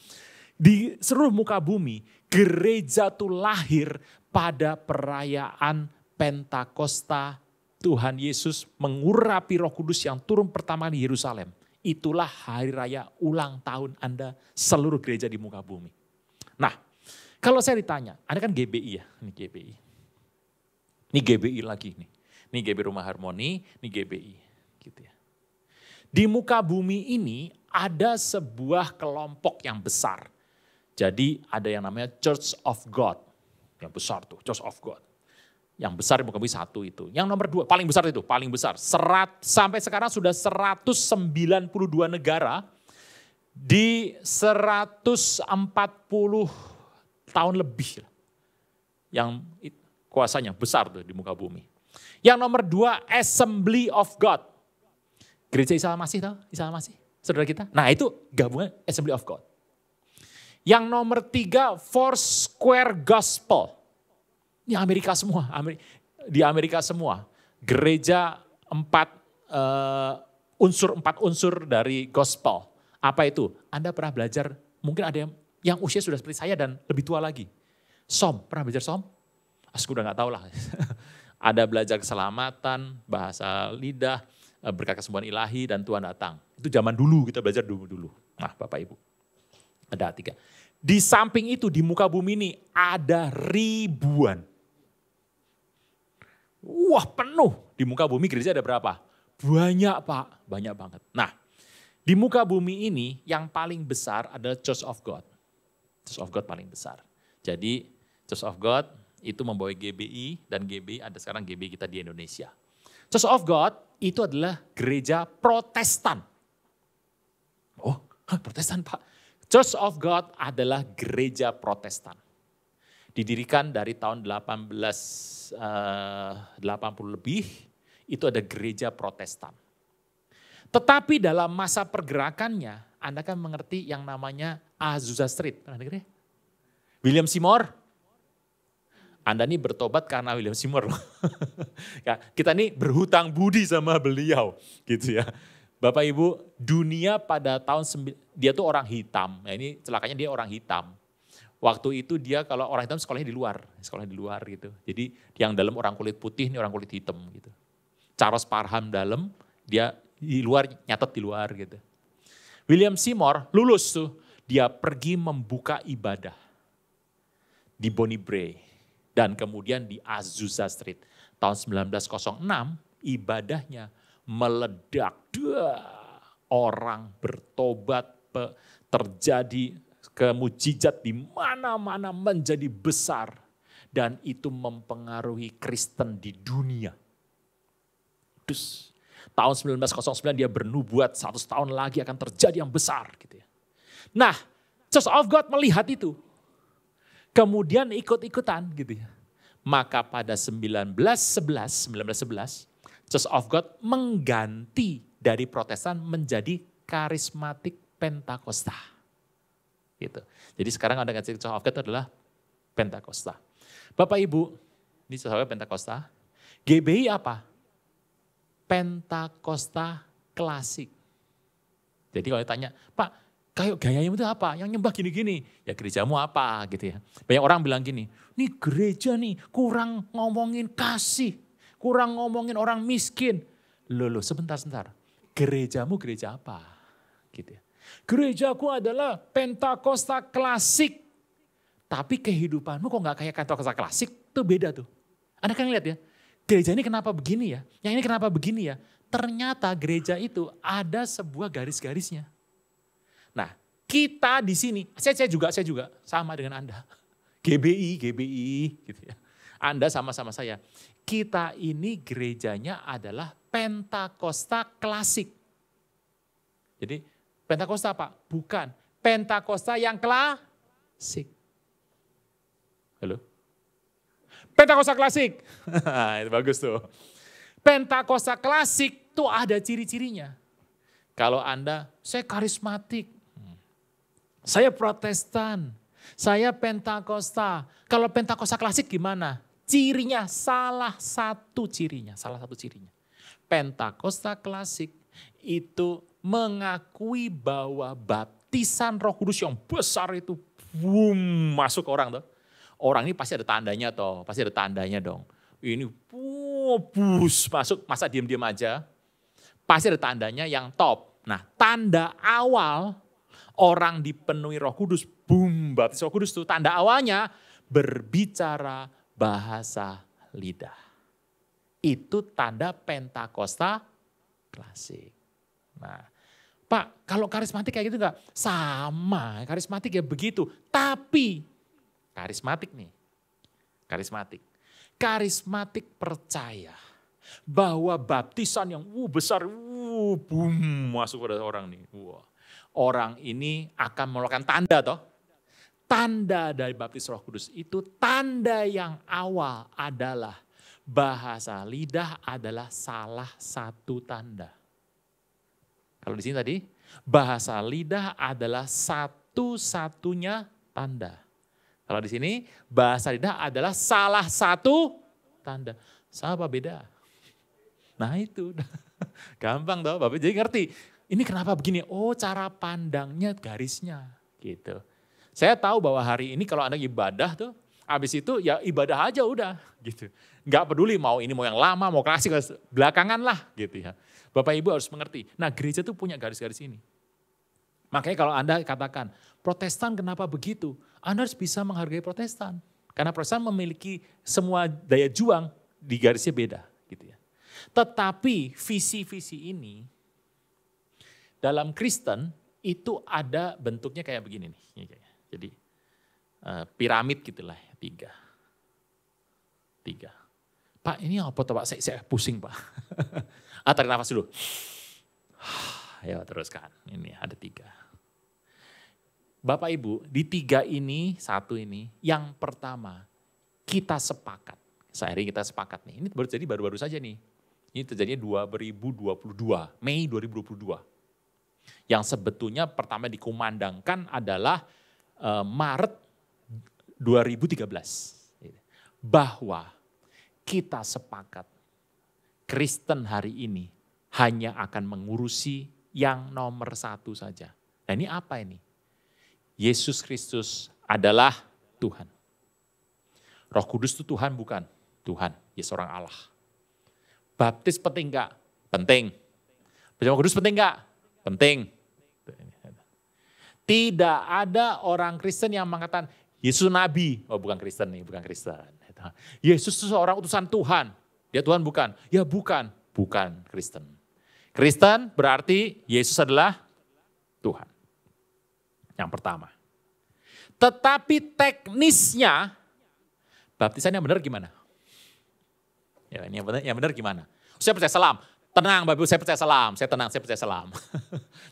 Di seluruh muka bumi, gereja itu lahir pada perayaan Pentakosta. Tuhan Yesus mengurapi Roh Kudus yang turun pertama di Yerusalem. Itulah hari raya ulang tahun Anda seluruh gereja di muka bumi. Nah, kalau saya ditanya, Anda kan GBI ya, ini GBI. Ini GBI lagi nih. Ini GBI Rumah Harmoni, ini GBI. Gitu ya. Di muka bumi ini ada sebuah kelompok yang besar. Jadi ada yang namanya Church of God. Yang besar tuh, Church of God. Yang besar di muka bumi satu itu. Yang nomor 2, paling besar itu, paling besar. Sampai sekarang sudah 192 negara di 140 tahun lebih. Yang kuasanya besar tuh di muka bumi. Yang nomor 2, Assembly of God. Gereja Isa Al-Masih tahu? Isa Al-Masih, saudara kita. Nah itu gabungan Assembly of God. Yang nomor 3, Foursquare Gospel. Ini Amerika semua, di Amerika semua. Gereja 4 unsur dari gospel. Apa itu? Anda pernah belajar, mungkin ada yang usia sudah seperti saya dan lebih tua lagi. Som, pernah belajar som? Aku udah gak tahu lah. Ada belajar keselamatan, bahasa lidah, berkat kesembuhan ilahi dan Tuhan datang. Itu zaman dulu, kita belajar dulu. Nah Bapak Ibu, ada 3. Di samping itu di muka bumi ini ada ribuan. Wah penuh, di muka bumi gereja ada berapa? Banyak Pak, banyak banget. Nah di muka bumi ini yang paling besar adalah Church of God. Church of God paling besar. Jadi Church of God itu membawa GBI dan GBI ada sekarang GBI kita di Indonesia. Church of God itu adalah gereja Protestan. Protestan Pak. Church of God adalah gereja Protestan. Didirikan dari tahun 1880 lebih, itu ada gereja Protestan. Tetapi dalam masa pergerakannya, Anda kan mengerti yang namanya Azusa Street. Pernah dengar ya? William Seymour. Anda ini bertobat karena William Seymour. Kita ini berhutang budi sama beliau. Gitu ya. Bapak Ibu, dunia pada dia tuh orang hitam. Nah, ini celakanya dia orang hitam. Waktu itu dia kalau orang hitam sekolahnya di luar gitu. Jadi yang dalam orang kulit putih, ini orang kulit hitam gitu. Charles Parham dalam, dia di luar, nyatet di luar gitu. William Seymour lulus tuh, dia pergi membuka ibadah di Bonnie Brae dan kemudian di Azusa Street. Tahun 1906 ibadahnya meledak. Orang bertobat, terjadi kemujizat di mana-mana menjadi besar. Dan itu mempengaruhi Kristen di dunia. Terus tahun 1909 dia bernubuat 100 tahun lagi akan terjadi yang besar. Gitu ya. Nah Church of God melihat itu. Kemudian ikut-ikutan gitu ya. Maka pada 1911 Church of God mengganti dari Protestan menjadi karismatik Pentakosta. Gitu. Jadi sekarang Anda ngasih Church of God itu adalah Pentakosta. Bapak Ibu, ini Church of God Pentakosta. GBI apa? Pentakosta klasik. Jadi kalau ditanya, Pak, kayak gayanya itu apa? Yang nyembah gini-gini. Ya gerejamu apa gitu ya. Banyak orang bilang gini, nih gereja nih kurang ngomongin kasih. Kurang ngomongin orang miskin. Loh, sebentar. Gerejamu gereja apa? Gitu ya. Gerejaku adalah Pentakosta klasik. Tapi kehidupanmu kok gak kayak Pentakosta klasik? Itu beda tuh. Anda kan lihat ya. Gereja ini kenapa begini ya? Yang ini kenapa begini ya? Ternyata gereja itu ada sebuah garis-garisnya. Nah, kita di sini, saya juga sama dengan Anda. GBI gitu ya. Anda sama-sama saya. Kita ini gerejanya adalah Pentakosta klasik. Jadi Pentakosta apa? Bukan. Pentakosta yang klasik. Halo? Pentakosta klasik. Itu bagus tuh. Pentakosta klasik tuh ada ciri-cirinya. Kalau Anda, saya karismatik. Saya Protestan, saya Pentakosta. Kalau Pentakosta klasik gimana? Cirinya, salah satu cirinya. Pentakosta klasik itu mengakui bahwa baptisan Roh Kudus yang besar itu masuk ke orang tuh. Orang ini pasti ada tandanya toh, pasti ada tandanya dong. Ini masuk, masa diam-diam aja. Pasti ada tandanya yang top. Nah, tanda awal orang dipenuhi Roh Kudus, baptis Roh Kudus itu tanda awalnya berbicara bahasa lidah. Itu tanda Pentakosta klasik. Nah, Pak, kalau karismatik kayak gitu enggak? Sama, karismatik ya begitu. Tapi karismatik nih, karismatik percaya bahwa baptisan yang besar, masuk pada orang nih. Orang ini akan melakukan tanda toh. Tanda dari baptis Roh Kudus itu tanda yang awal adalah bahasa lidah adalah salah satu tanda. Kalau di sini tadi bahasa lidah adalah satu-satunya tanda. Kalau di sini bahasa lidah adalah salah satu tanda. Sama apa beda? Nah itu, gampang toh Bapak jadi ngerti. Ini kenapa begini? Oh cara pandangnya garisnya gitu. Saya tahu bahwa hari ini kalau Anda ibadah tuh, habis itu ya ibadah aja udah gitu. Enggak peduli mau ini mau yang lama, mau klasik, belakangan lah gitu ya. Bapak Ibu harus mengerti. Nah gereja tuh punya garis-garis ini. Makanya kalau Anda katakan, Protestan kenapa begitu? Anda harus bisa menghargai Protestan. Karena Protestan memiliki semua daya juang di garisnya beda. Gitu ya. Tetapi visi-visi ini dalam Kristen itu ada bentuknya kayak begini nih. Jadi piramid gitulah, tiga. Pak ini apa tuh Pak? Saya pusing Pak. Tarik nafas dulu. Ayo teruskan, ini ada 3. Bapak Ibu, di 3 ini, 1 ini, yang pertama kita sepakat. Sehari kita sepakat nih, ini terjadi baru-baru saja nih. Ini terjadinya 2022, Mei 2022. Yang sebetulnya pertama dikumandangkan adalah Maret 2013. Bahwa kita sepakat Kristen hari ini hanya akan mengurusi yang nomor 1 saja. Nah ini apa ini? Yesus Kristus adalah Tuhan. Roh Kudus itu Tuhan bukan? Tuhan, dia seorang Allah. Baptis penting enggak? Penting. Roh Kudus penting enggak? Penting. Tidak ada orang Kristen yang mengatakan Yesus Nabi. Oh bukan Kristen nih, bukan Kristen. Yesus itu seorang utusan Tuhan. Dia Tuhan bukan? Ya bukan. Bukan Kristen. Kristen berarti Yesus adalah Tuhan. Yang pertama. Tetapi teknisnya, baptisan yang benar gimana? Ya, ini yang benar gimana? Saya percaya salam. Tenang Bapak Ibu, saya percaya salam. Saya tenang, saya percaya salam.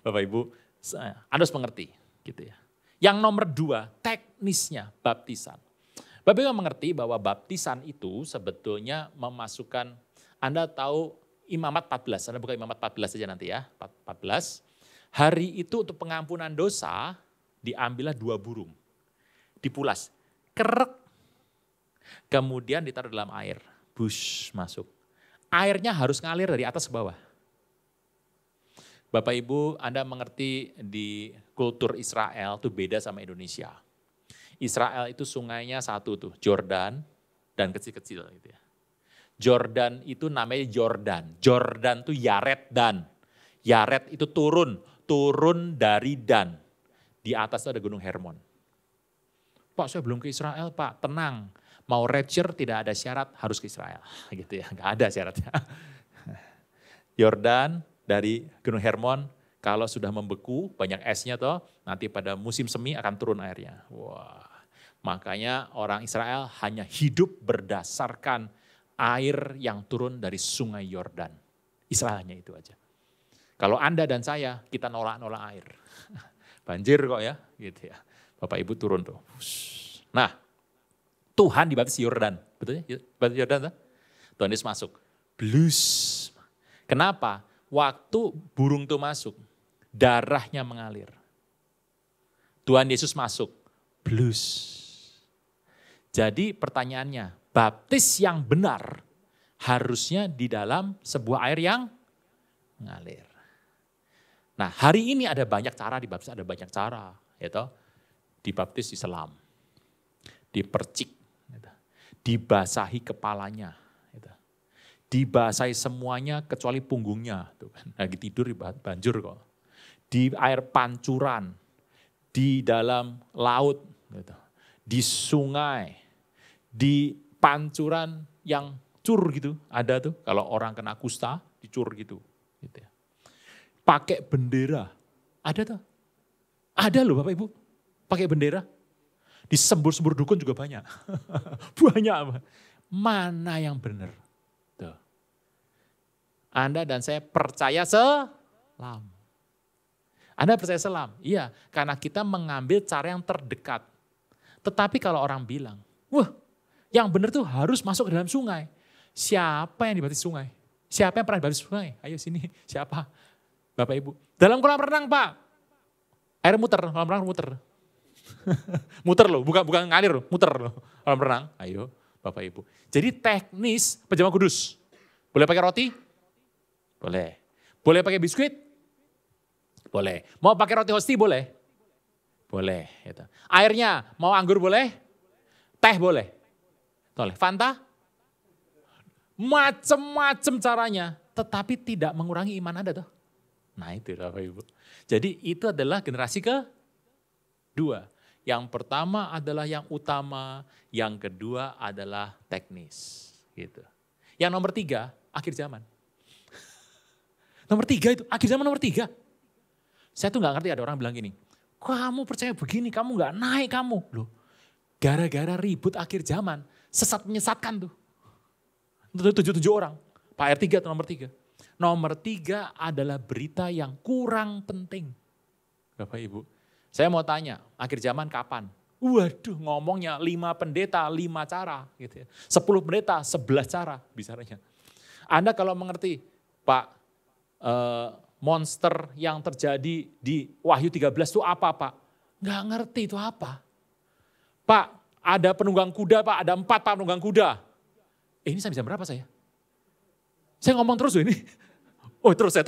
Bapak Ibu, Anda harus mengerti. Gitu ya. Yang nomor 2, teknisnya baptisan. Bapak Ibu mengerti bahwa baptisan itu sebetulnya memasukkan, Anda tahu Imamat 14, Anda buka Imamat 14 saja nanti ya, 14. Hari itu untuk pengampunan dosa, diambillah 2 burung. Dipulas, kerek, kemudian ditaruh dalam air, bush masuk. Airnya harus ngalir dari atas ke bawah. Bapak Ibu, Anda mengerti di kultur Israel itu beda sama Indonesia. Israel itu sungainya satu tuh, Jordan dan kecil-kecil gitu ya. Jordan itu namanya Jordan. Jordan itu Yaret Dan. Yaret itu turun dari Dan. Di atas itu ada Gunung Hermon. Pak saya belum ke Israel Pak, tenang. Mau rapture tidak ada syarat harus ke Israel. Gitu ya, nggak ada syaratnya. Yordan dari Gunung Hermon, kalau sudah membeku, banyak esnya toh, nanti pada musim semi akan turun airnya. Wah, makanya orang Israel hanya hidup berdasarkan air yang turun dari sungai Yordan. Israelnya itu aja. Kalau Anda dan saya, kita nolak-nolak air. Banjir kok ya, gitu ya. Bapak Ibu turun tuh. Nah, Tuhan dibaptis Yordan, betul ya? Baptis Yordan tuh? Tuhan Yesus masuk. Blus. Kenapa? Waktu burung itu masuk, darahnya mengalir. Tuhan Yesus masuk, blus. Jadi pertanyaannya, baptis yang benar harusnya di dalam sebuah air yang ngalir. Nah, hari ini ada banyak cara dibaptis, ada banyak cara, ya. Dibaptis di selam, dipercik, ya, dibasahi kepalanya, ya, dibasahi semuanya kecuali punggungnya, tuh kan, lagi tidur banjur kok. Di air pancuran, di dalam laut, gitu, di sungai, di pancuran yang cur gitu, ada tuh kalau orang kena kusta dicur gitu ya. Pakai bendera, ada tuh, ada loh Bapak Ibu, pakai bendera, disembur-sembur dukun juga banyak, banyak. Mana yang benar? Tuh. Anda dan saya percaya selam. Anda percaya selam? Iya, karena kita mengambil cara yang terdekat. Tetapi kalau orang bilang, wah, yang benar tuh harus masuk ke dalam sungai. Siapa yang dibaptis sungai? Siapa yang pernah dibaptis sungai? Ayo sini, siapa? Bapak Ibu. Dalam kolam renang Pak. Air muter, kolam renang muter. Muter loh, bukan ngalir loh, muter loh. Kolam renang, ayo Bapak Ibu. Jadi teknis pejama kudus. Boleh pakai roti? Boleh. Boleh pakai biskuit? Boleh. Mau pakai roti hosti? Boleh. Boleh. Gitu. Airnya mau anggur boleh? Teh boleh? Boleh. Fanta? Macem-macem caranya. Tetapi tidak mengurangi iman Anda tuh. Nah itu Bapak Ibu. Jadi itu adalah generasi kedua. Yang pertama adalah yang utama, yang kedua adalah teknis. Gitu. Yang nomor 3, akhir zaman. Nomor 3 itu, akhir zaman nomor 3. Saya tuh gak ngerti ada orang bilang gini, kamu percaya begini, kamu gak naik kamu. Loh, gara-gara ribut akhir zaman, sesat menyesatkan tuh. 7 orang, Pak R3 atau nomor 3. Nomor 3 adalah berita yang kurang penting. Bapak Ibu, saya mau tanya, akhir zaman kapan? Waduh, ngomongnya 5 pendeta, 5 cara. Gitu ya. 10 pendeta, 11 cara bicaranya. Anda kalau mengerti, Pak, monster yang terjadi di Wahyu 13 itu apa Pak? Nggak ngerti itu apa. Pak, ada penunggang kuda Pak, ada 4 Pak penunggang kuda. Ini saya bisa berapa saya? Saya ngomong terus ini. Oh terus. 4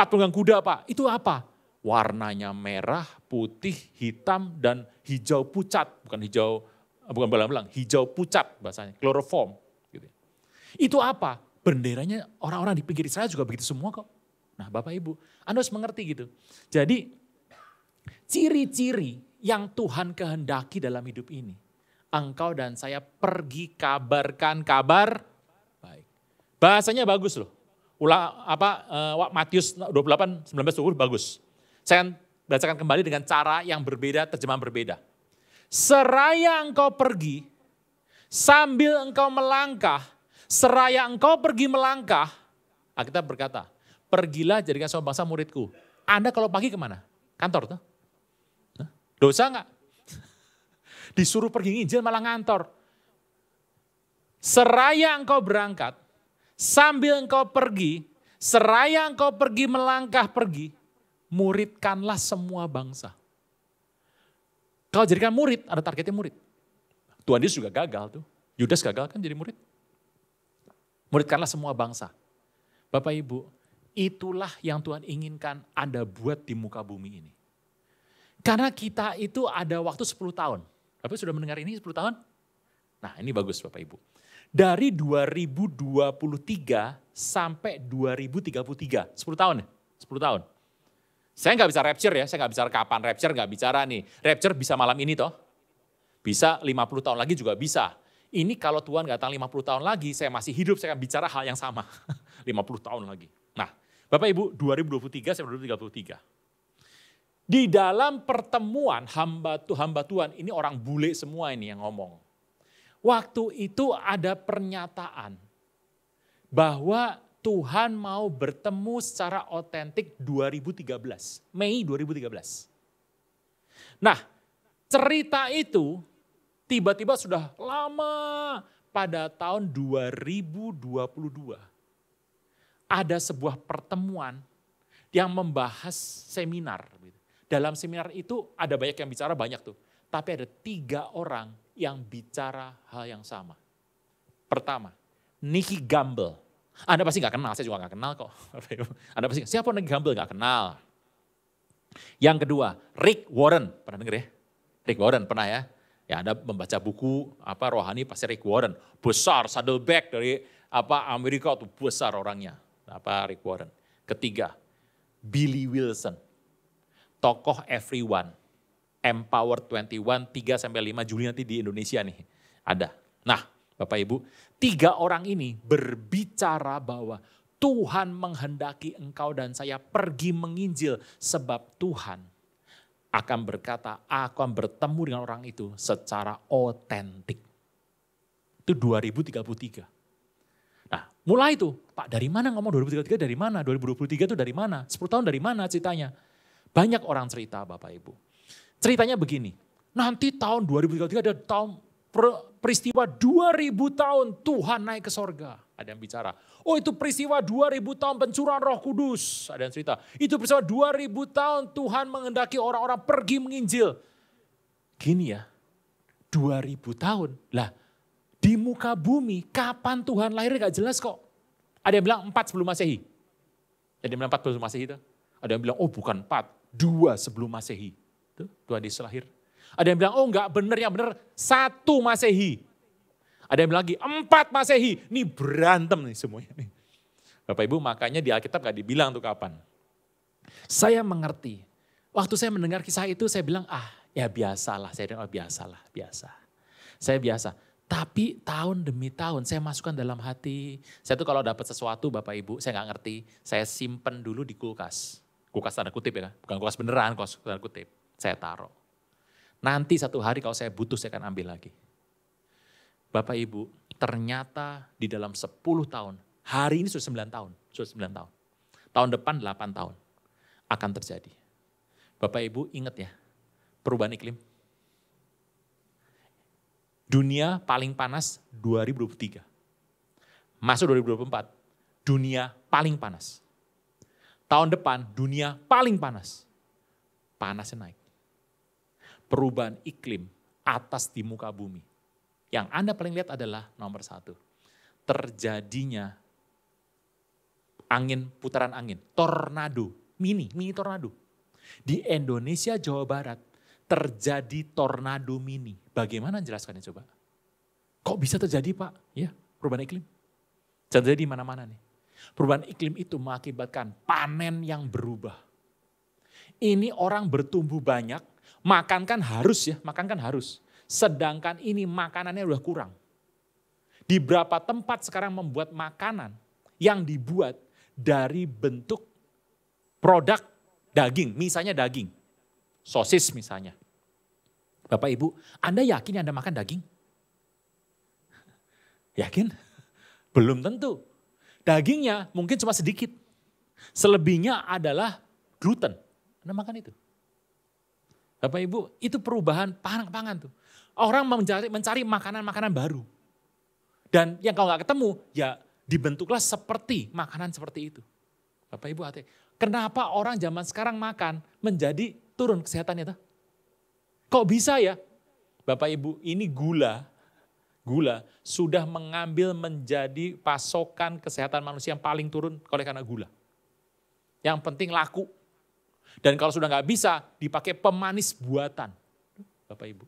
penunggang kuda Pak, itu apa? Warnanya merah, putih, hitam, dan hijau pucat. Bukan belang-belang, hijau pucat bahasanya, kloroform. Gitu. Itu apa? Benderanya orang-orang di pinggir Israel juga begitu semua kok. Nah Bapak Ibu, Anda harus mengerti gitu. Jadi ciri-ciri yang Tuhan kehendaki dalam hidup ini. Engkau dan saya pergi kabarkan kabar baik. Bahasanya bagus loh. Matius 28, 19, 20 bagus. Saya akan bacakan kembali dengan cara yang berbeda, terjemahan berbeda. Seraya engkau pergi, sambil engkau melangkah, seraya engkau pergi melangkah, Alkitab berkata, pergilah jadikan semua bangsa muridku. Anda kalau pagi kemana? Kantor tuh? Dosa enggak? Disuruh pergi nginjil malah ngantor. Seraya engkau berangkat, sambil engkau pergi, seraya engkau pergi melangkah pergi, muridkanlah semua bangsa. Kalau jadikan murid, ada targetnya murid. Tuhan Yesus juga gagal tuh. Yudas gagal kan jadi murid. Muridkanlah semua bangsa. Bapak Ibu, itulah yang Tuhan inginkan Anda buat di muka bumi ini. Karena kita itu ada waktu 10 tahun. Bapak sudah mendengar ini 10 tahun? Nah ini bagus Bapak Ibu. Dari 2023 sampai 2033, 10 tahun ya? 10 tahun. Saya nggak bisa rapture ya, saya nggak bicara kapan rapture, nggak bicara nih. Rapture bisa malam ini toh. Bisa 50 tahun lagi juga bisa. Ini kalau Tuhan nggak datang 50 tahun lagi, saya masih hidup, saya akan bicara hal yang sama. 50 tahun lagi. Nah, Bapak Ibu, 2023 sampai 2033. Di dalam pertemuan hamba Tuhan, ini orang bule semua ini yang ngomong. Waktu itu ada pernyataan bahwa Tuhan mau bertemu secara otentik 2013, Mei 2013. Nah, cerita itu tiba-tiba sudah lama pada tahun 2022. Ada sebuah pertemuan yang membahas seminar. dalam seminar itu ada banyak yang bicara banyak tuh. Tapi ada 3 orang yang bicara hal yang sama. Pertama, Nicky Gamble. Anda pasti nggak kenal, saya juga nggak kenal kok. Anda pasti, siapa Nicky Gamble nggak kenal. Yang kedua, Rick Warren. Pernah denger ya? Rick Warren, pernah ya? Ya Anda membaca buku rohani pasti Rick Warren. Besar, saddleback dari Amerika tuh besar orangnya. Rick Warren. Ketiga, Billy Wilson. Tokoh Everyone. Empower 21, 3-5 Juli nanti di Indonesia nih. Ada. Nah, Bapak Ibu, 3 orang ini berbicara bahwa Tuhan menghendaki engkau dan saya pergi menginjil sebab Tuhan akan berkata, aku akan bertemu dengan orang itu secara otentik. Itu 2033. Nah, mulai itu, Pak dari mana ngomong 2033 dari mana? 2023 itu dari mana? 10 tahun dari mana ceritanya? Banyak orang cerita Bapak Ibu. Ceritanya begini, nanti tahun 2033 ada tahun peristiwa 2000 tahun Tuhan naik ke sorga. Ada yang bicara, oh itu peristiwa 2000 tahun pencurahan Roh Kudus. Ada yang cerita, itu peristiwa 2000 tahun Tuhan menghendaki orang-orang pergi menginjil. Gini ya, 2000 tahun. Lah di muka bumi kapan Tuhan lahir gak jelas kok. Ada yang bilang 4 sebelum Masehi. Ada yang bilang 4 sebelum Masehi itu. Ada yang bilang, oh bukan 4, 2 sebelum Masehi. Tuhan Yesus lahir. Ada yang bilang, oh enggak benar, yang benar 1 Masehi. Ada yang bilang lagi 4 Masehi. Ini berantem nih semuanya. Bapak Ibu makanya di Alkitab gak dibilang tuh kapan. Saya mengerti. Waktu saya mendengar kisah itu saya bilang, ya biasalah. Saya bilang, biasa. Saya biasa. Tapi tahun demi tahun saya masukkan dalam hati. Saya tuh kalau dapat sesuatu Bapak Ibu, saya gak ngerti. Saya simpen dulu di kulkas. Kulkas tanda kutip ya kan. Bukan kulkas beneran, kulkas tanda kutip. Saya taruh. Nanti satu hari kalau saya butuh saya akan ambil lagi. Bapak Ibu, ternyata di dalam 10 tahun, hari ini sudah 9 tahun. Tahun depan 8 tahun akan terjadi. Bapak Ibu ingat ya, perubahan iklim. Dunia paling panas 2023. Masuk 2024, dunia paling panas. Tahun depan dunia paling panas. Panasnya naik. Perubahan iklim atas di muka bumi. Yang Anda paling lihat adalah nomor 1. Terjadinya putaran angin, tornado, mini tornado. Di Indonesia, Jawa Barat, terjadi tornado mini. Bagaimana jelaskannya coba? Kok bisa terjadi Pak? Ya, perubahan iklim. Terjadi di mana-mana nih. Perubahan iklim itu mengakibatkan panen yang berubah. Ini orang bertumbuh banyak, makan kan harus. Sedangkan ini makanannya udah kurang. Di beberapa tempat sekarang membuat makanan yang dibuat dari bentuk produk daging, misalnya daging. Sosis misalnya. Bapak Ibu, Anda yakin Anda makan daging? Yakin? Belum tentu. Dagingnya mungkin cuma sedikit. Selebihnya adalah gluten. Anda makan itu. Bapak Ibu, itu perubahan pangan tuh. Orang mencari makanan-makanan baru. Dan yang kalau nggak ketemu, ya dibentuklah seperti makanan seperti itu. Bapak Ibu hati, kenapa orang zaman sekarang makan menjadi turun kesehatannya tuh? Kok bisa ya? Bapak Ibu, ini gula sudah mengambil menjadi pasokan kesehatan manusia yang paling turun oleh karena gula. Yang penting laku. Dan kalau sudah nggak bisa, dipakai pemanis buatan. Bapak Ibu.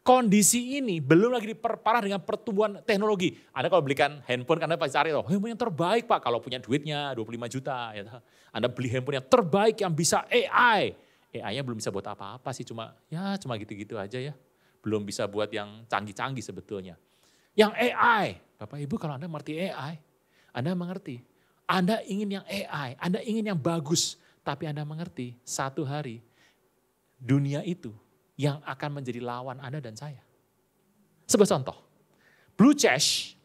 Kondisi ini belum lagi diperparah dengan pertumbuhan teknologi. Anda kalau belikan handphone, Anda pasti cari, handphone yang terbaik Pak. Kalau punya duitnya 25 juta. Ya. Anda beli handphone yang terbaik yang bisa AI. AI-nya belum bisa buat apa-apa sih, cuma gitu-gitu aja ya. Belum bisa buat yang canggih-canggih sebetulnya. Yang AI, Bapak Ibu kalau Anda mengerti AI, Anda mengerti. Anda ingin yang AI, Anda ingin yang bagus. Tapi Anda mengerti, satu hari dunia itu yang akan menjadi lawan Anda dan saya. Sebuah contoh, Blue Chess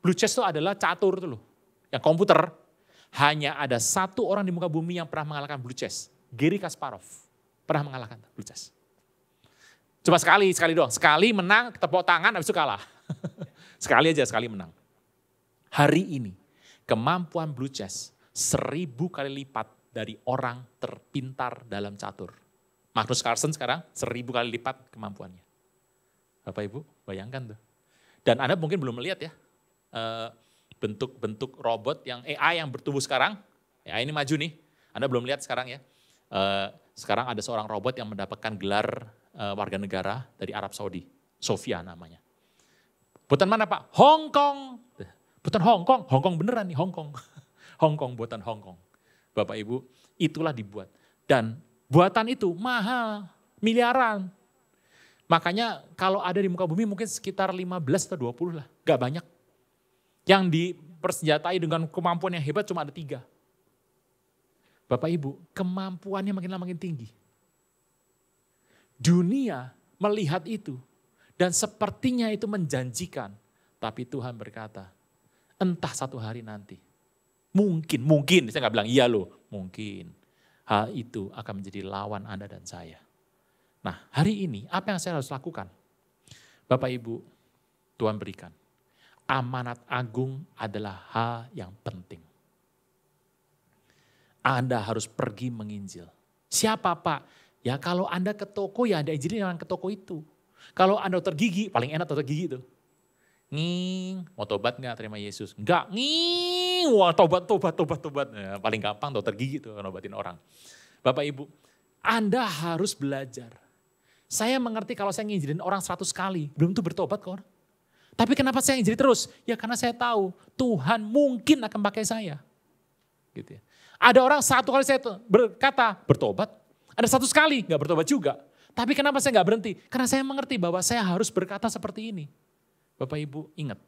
itu adalah catur itu loh. Yang komputer, hanya ada satu orang di muka bumi yang pernah mengalahkan Blue Chess. Garry Kasparov pernah mengalahkan Blue Chess. Cuma sekali doang. Sekali menang, tepuk tangan, habis itu kalah. sekali menang. Hari ini, kemampuan Blue Chess 1000 kali lipat dari orang terpintar dalam catur. Magnus Carlsen sekarang 1000 kali lipat kemampuannya. Bapak Ibu, bayangkan tuh. Dan Anda mungkin belum melihat ya, bentuk-bentuk robot yang AI yang bertumbuh sekarang. AI ini maju nih, Anda belum lihat sekarang ya. Sekarang ada seorang robot yang mendapatkan gelar warga negara dari Arab Saudi. Sofia namanya. Buatan mana Pak? Hong Kong. Buatan Hong Kong, Hong Kong beneran nih Hong Kong. Hong Kong, buatan Hong Kong. Bapak Ibu, itulah dibuat. Dan buatan itu mahal, miliaran. Makanya kalau ada di muka bumi mungkin sekitar 15 atau 20 lah, gak banyak. Yang dipersenjatai dengan kemampuan yang hebat cuma ada 3. Bapak Ibu, kemampuannya makin lama makin tinggi. Dunia melihat itu dan sepertinya itu menjanjikan. Tapi Tuhan berkata, entah satu hari nanti. Mungkin, saya gak bilang iya loh, mungkin. Hal itu akan menjadi lawan Anda dan saya. Nah hari ini apa yang saya harus lakukan? Bapak Ibu, Tuhan berikan. Amanat agung adalah hal yang penting. Anda harus pergi menginjil. Siapa Pak? Ya kalau Anda ke toko ya Anda izinin orang ke toko itu. Kalau Anda dokter gigi, paling enak dokter gigi itu. Nging, mau tobat gak terima Yesus? Enggak, nging, wah tobat. Ya, paling gampang dokter gigi itu ngobatin orang. Bapak Ibu, Anda harus belajar. Saya mengerti kalau saya ngizinin orang 100 kali, belum tentu bertobat kok. Tapi kenapa saya ngizinin terus? Ya karena saya tahu Tuhan mungkin akan pakai saya. Gitu ya. Ada orang 1 kali saya berkata bertobat, ada 100 kali gak bertobat juga. Tapi kenapa saya gak berhenti? Karena saya mengerti bahwa saya harus berkata seperti ini. Bapak Ibu ingat,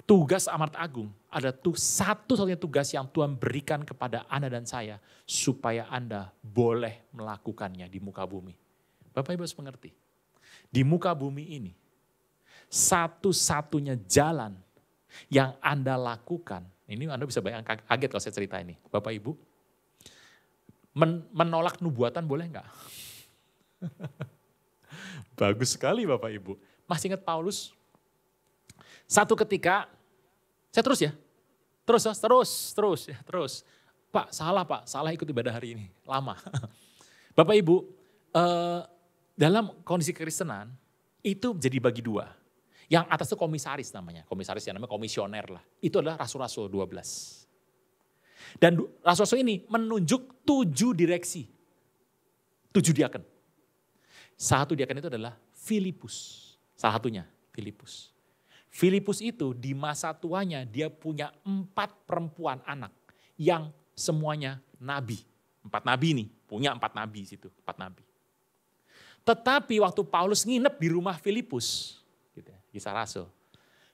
tugas amanat agung ada satu-satunya tugas yang Tuhan berikan kepada Anda dan saya. Supaya Anda boleh melakukannya di muka bumi. Bapak Ibu harus mengerti. Di muka bumi ini, satu-satunya jalan yang Anda lakukan. Ini Anda bisa bayangkan kaget kalau saya cerita ini. Bapak Ibu, menolak nubuatan boleh enggak? Bagus sekali Bapak Ibu. Masih ingat Paulus? Satu ketika, saya terus. Pak, salah ikut ibadah hari ini, lama. Bapak Ibu, dalam kondisi kekristenan, itu jadi bagi 2. Yang atas itu komisaris namanya, yang namanya komisioner lah. Itu adalah rasul-rasul 12. Dan rasul-rasul ini menunjuk 7 direksi. 7 diaken. Satu diaken itu adalah Filipus. Salah satunya Filipus. Filipus itu di masa tuanya dia punya 4 perempuan anak. Yang semuanya nabi. 4 nabi nih, punya 4 nabi situ. 4 nabi. Tetapi waktu Paulus nginep di rumah Filipus. Gitu ya, kisah rasul.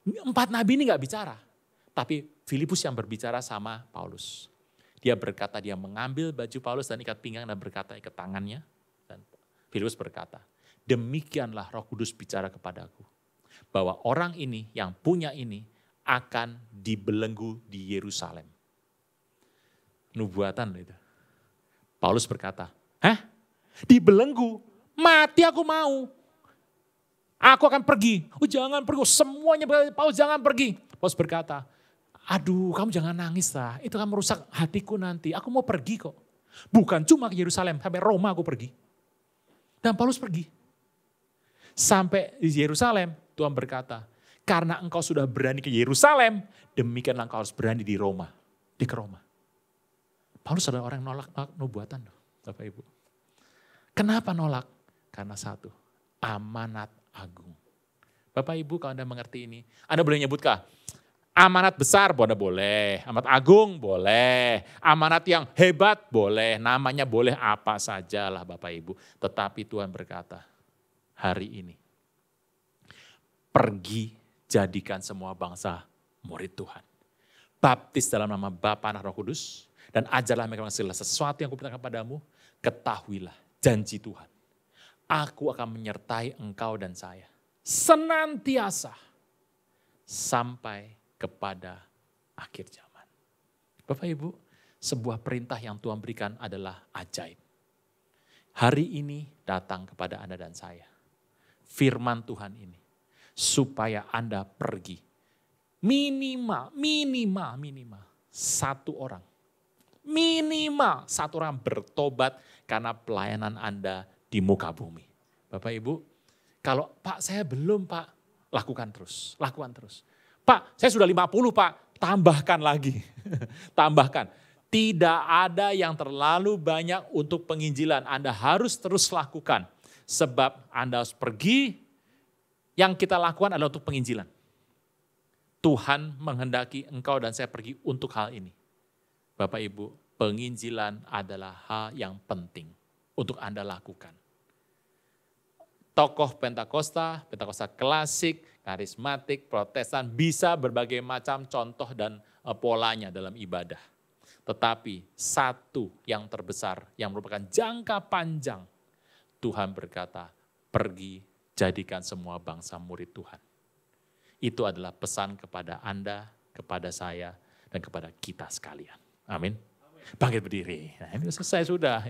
4 nabi ini gak bicara. Tapi Filipus yang berbicara sama Paulus. Dia berkata, dia mengambil baju Paulus dan ikat pinggang dan berkata ikat tangannya. Dan Filipus berkata, demikianlah Roh Kudus bicara kepadaku. Bahwa orang ini yang punya ini akan dibelenggu di Yerusalem. Nubuatan itu. Paulus berkata, dibelenggu? Mati aku mau. Aku akan pergi. Oh jangan pergi, semuanya Paulus jangan pergi. Paulus berkata, aduh kamu jangan nangis lah, itu akan merusak hatiku nanti. Aku mau pergi kok. Bukan cuma ke Yerusalem, sampai Roma aku pergi. Dan Paulus pergi. Sampai di Yerusalem, Tuhan berkata, karena engkau sudah berani ke Yerusalem, demikianlah engkau harus berani di Roma. Ke Roma. Paulus adalah orang yang nolak nubuatan, Bapak Ibu. Kenapa nolak? Karena satu, amanat agung. Bapak Ibu kalau Anda mengerti ini, Anda boleh nyebutkan, amanat besar boleh, amanat agung boleh, amanat yang hebat boleh, namanya boleh apa saja lah Bapak Ibu. Tetapi Tuhan berkata, hari ini, pergi jadikan semua bangsa murid Tuhan. Baptis dalam nama Bapa, Anak, Roh Kudus, dan ajarlah mereka segala sesuatu yang kuperintahkan kepadamu, ketahuilah janji Tuhan. Aku akan menyertai engkau dan saya senantiasa sampai kepada akhir zaman. Bapak Ibu, sebuah perintah yang Tuhan berikan adalah ajaib. Hari ini datang kepada Anda dan saya. Firman Tuhan ini. Supaya Anda pergi. Minimal. 1 orang. Minimal satu orang bertobat karena pelayanan Anda di muka bumi. Bapak Ibu, kalau Pak saya belum Pak, lakukan terus. Pak saya sudah 50 Pak, tambahkan lagi. Tambahkan. Tidak ada yang terlalu banyak untuk penginjilan. Anda harus terus lakukan. Sebab Anda harus pergi, yang kita lakukan adalah untuk penginjilan. Tuhan menghendaki engkau dan saya pergi untuk hal ini. Bapak Ibu, penginjilan adalah hal yang penting untuk Anda lakukan. Tokoh Pentakosta klasik, karismatik, Protestan bisa berbagai macam contoh dan polanya dalam ibadah. Tetapi satu yang terbesar yang merupakan jangka panjang, Tuhan berkata, pergi jadikan semua bangsa murid Tuhan. Itu adalah pesan kepada Anda, kepada saya, dan kepada kita sekalian. Amin. Bangkit berdiri. Nah, ini selesai sudah.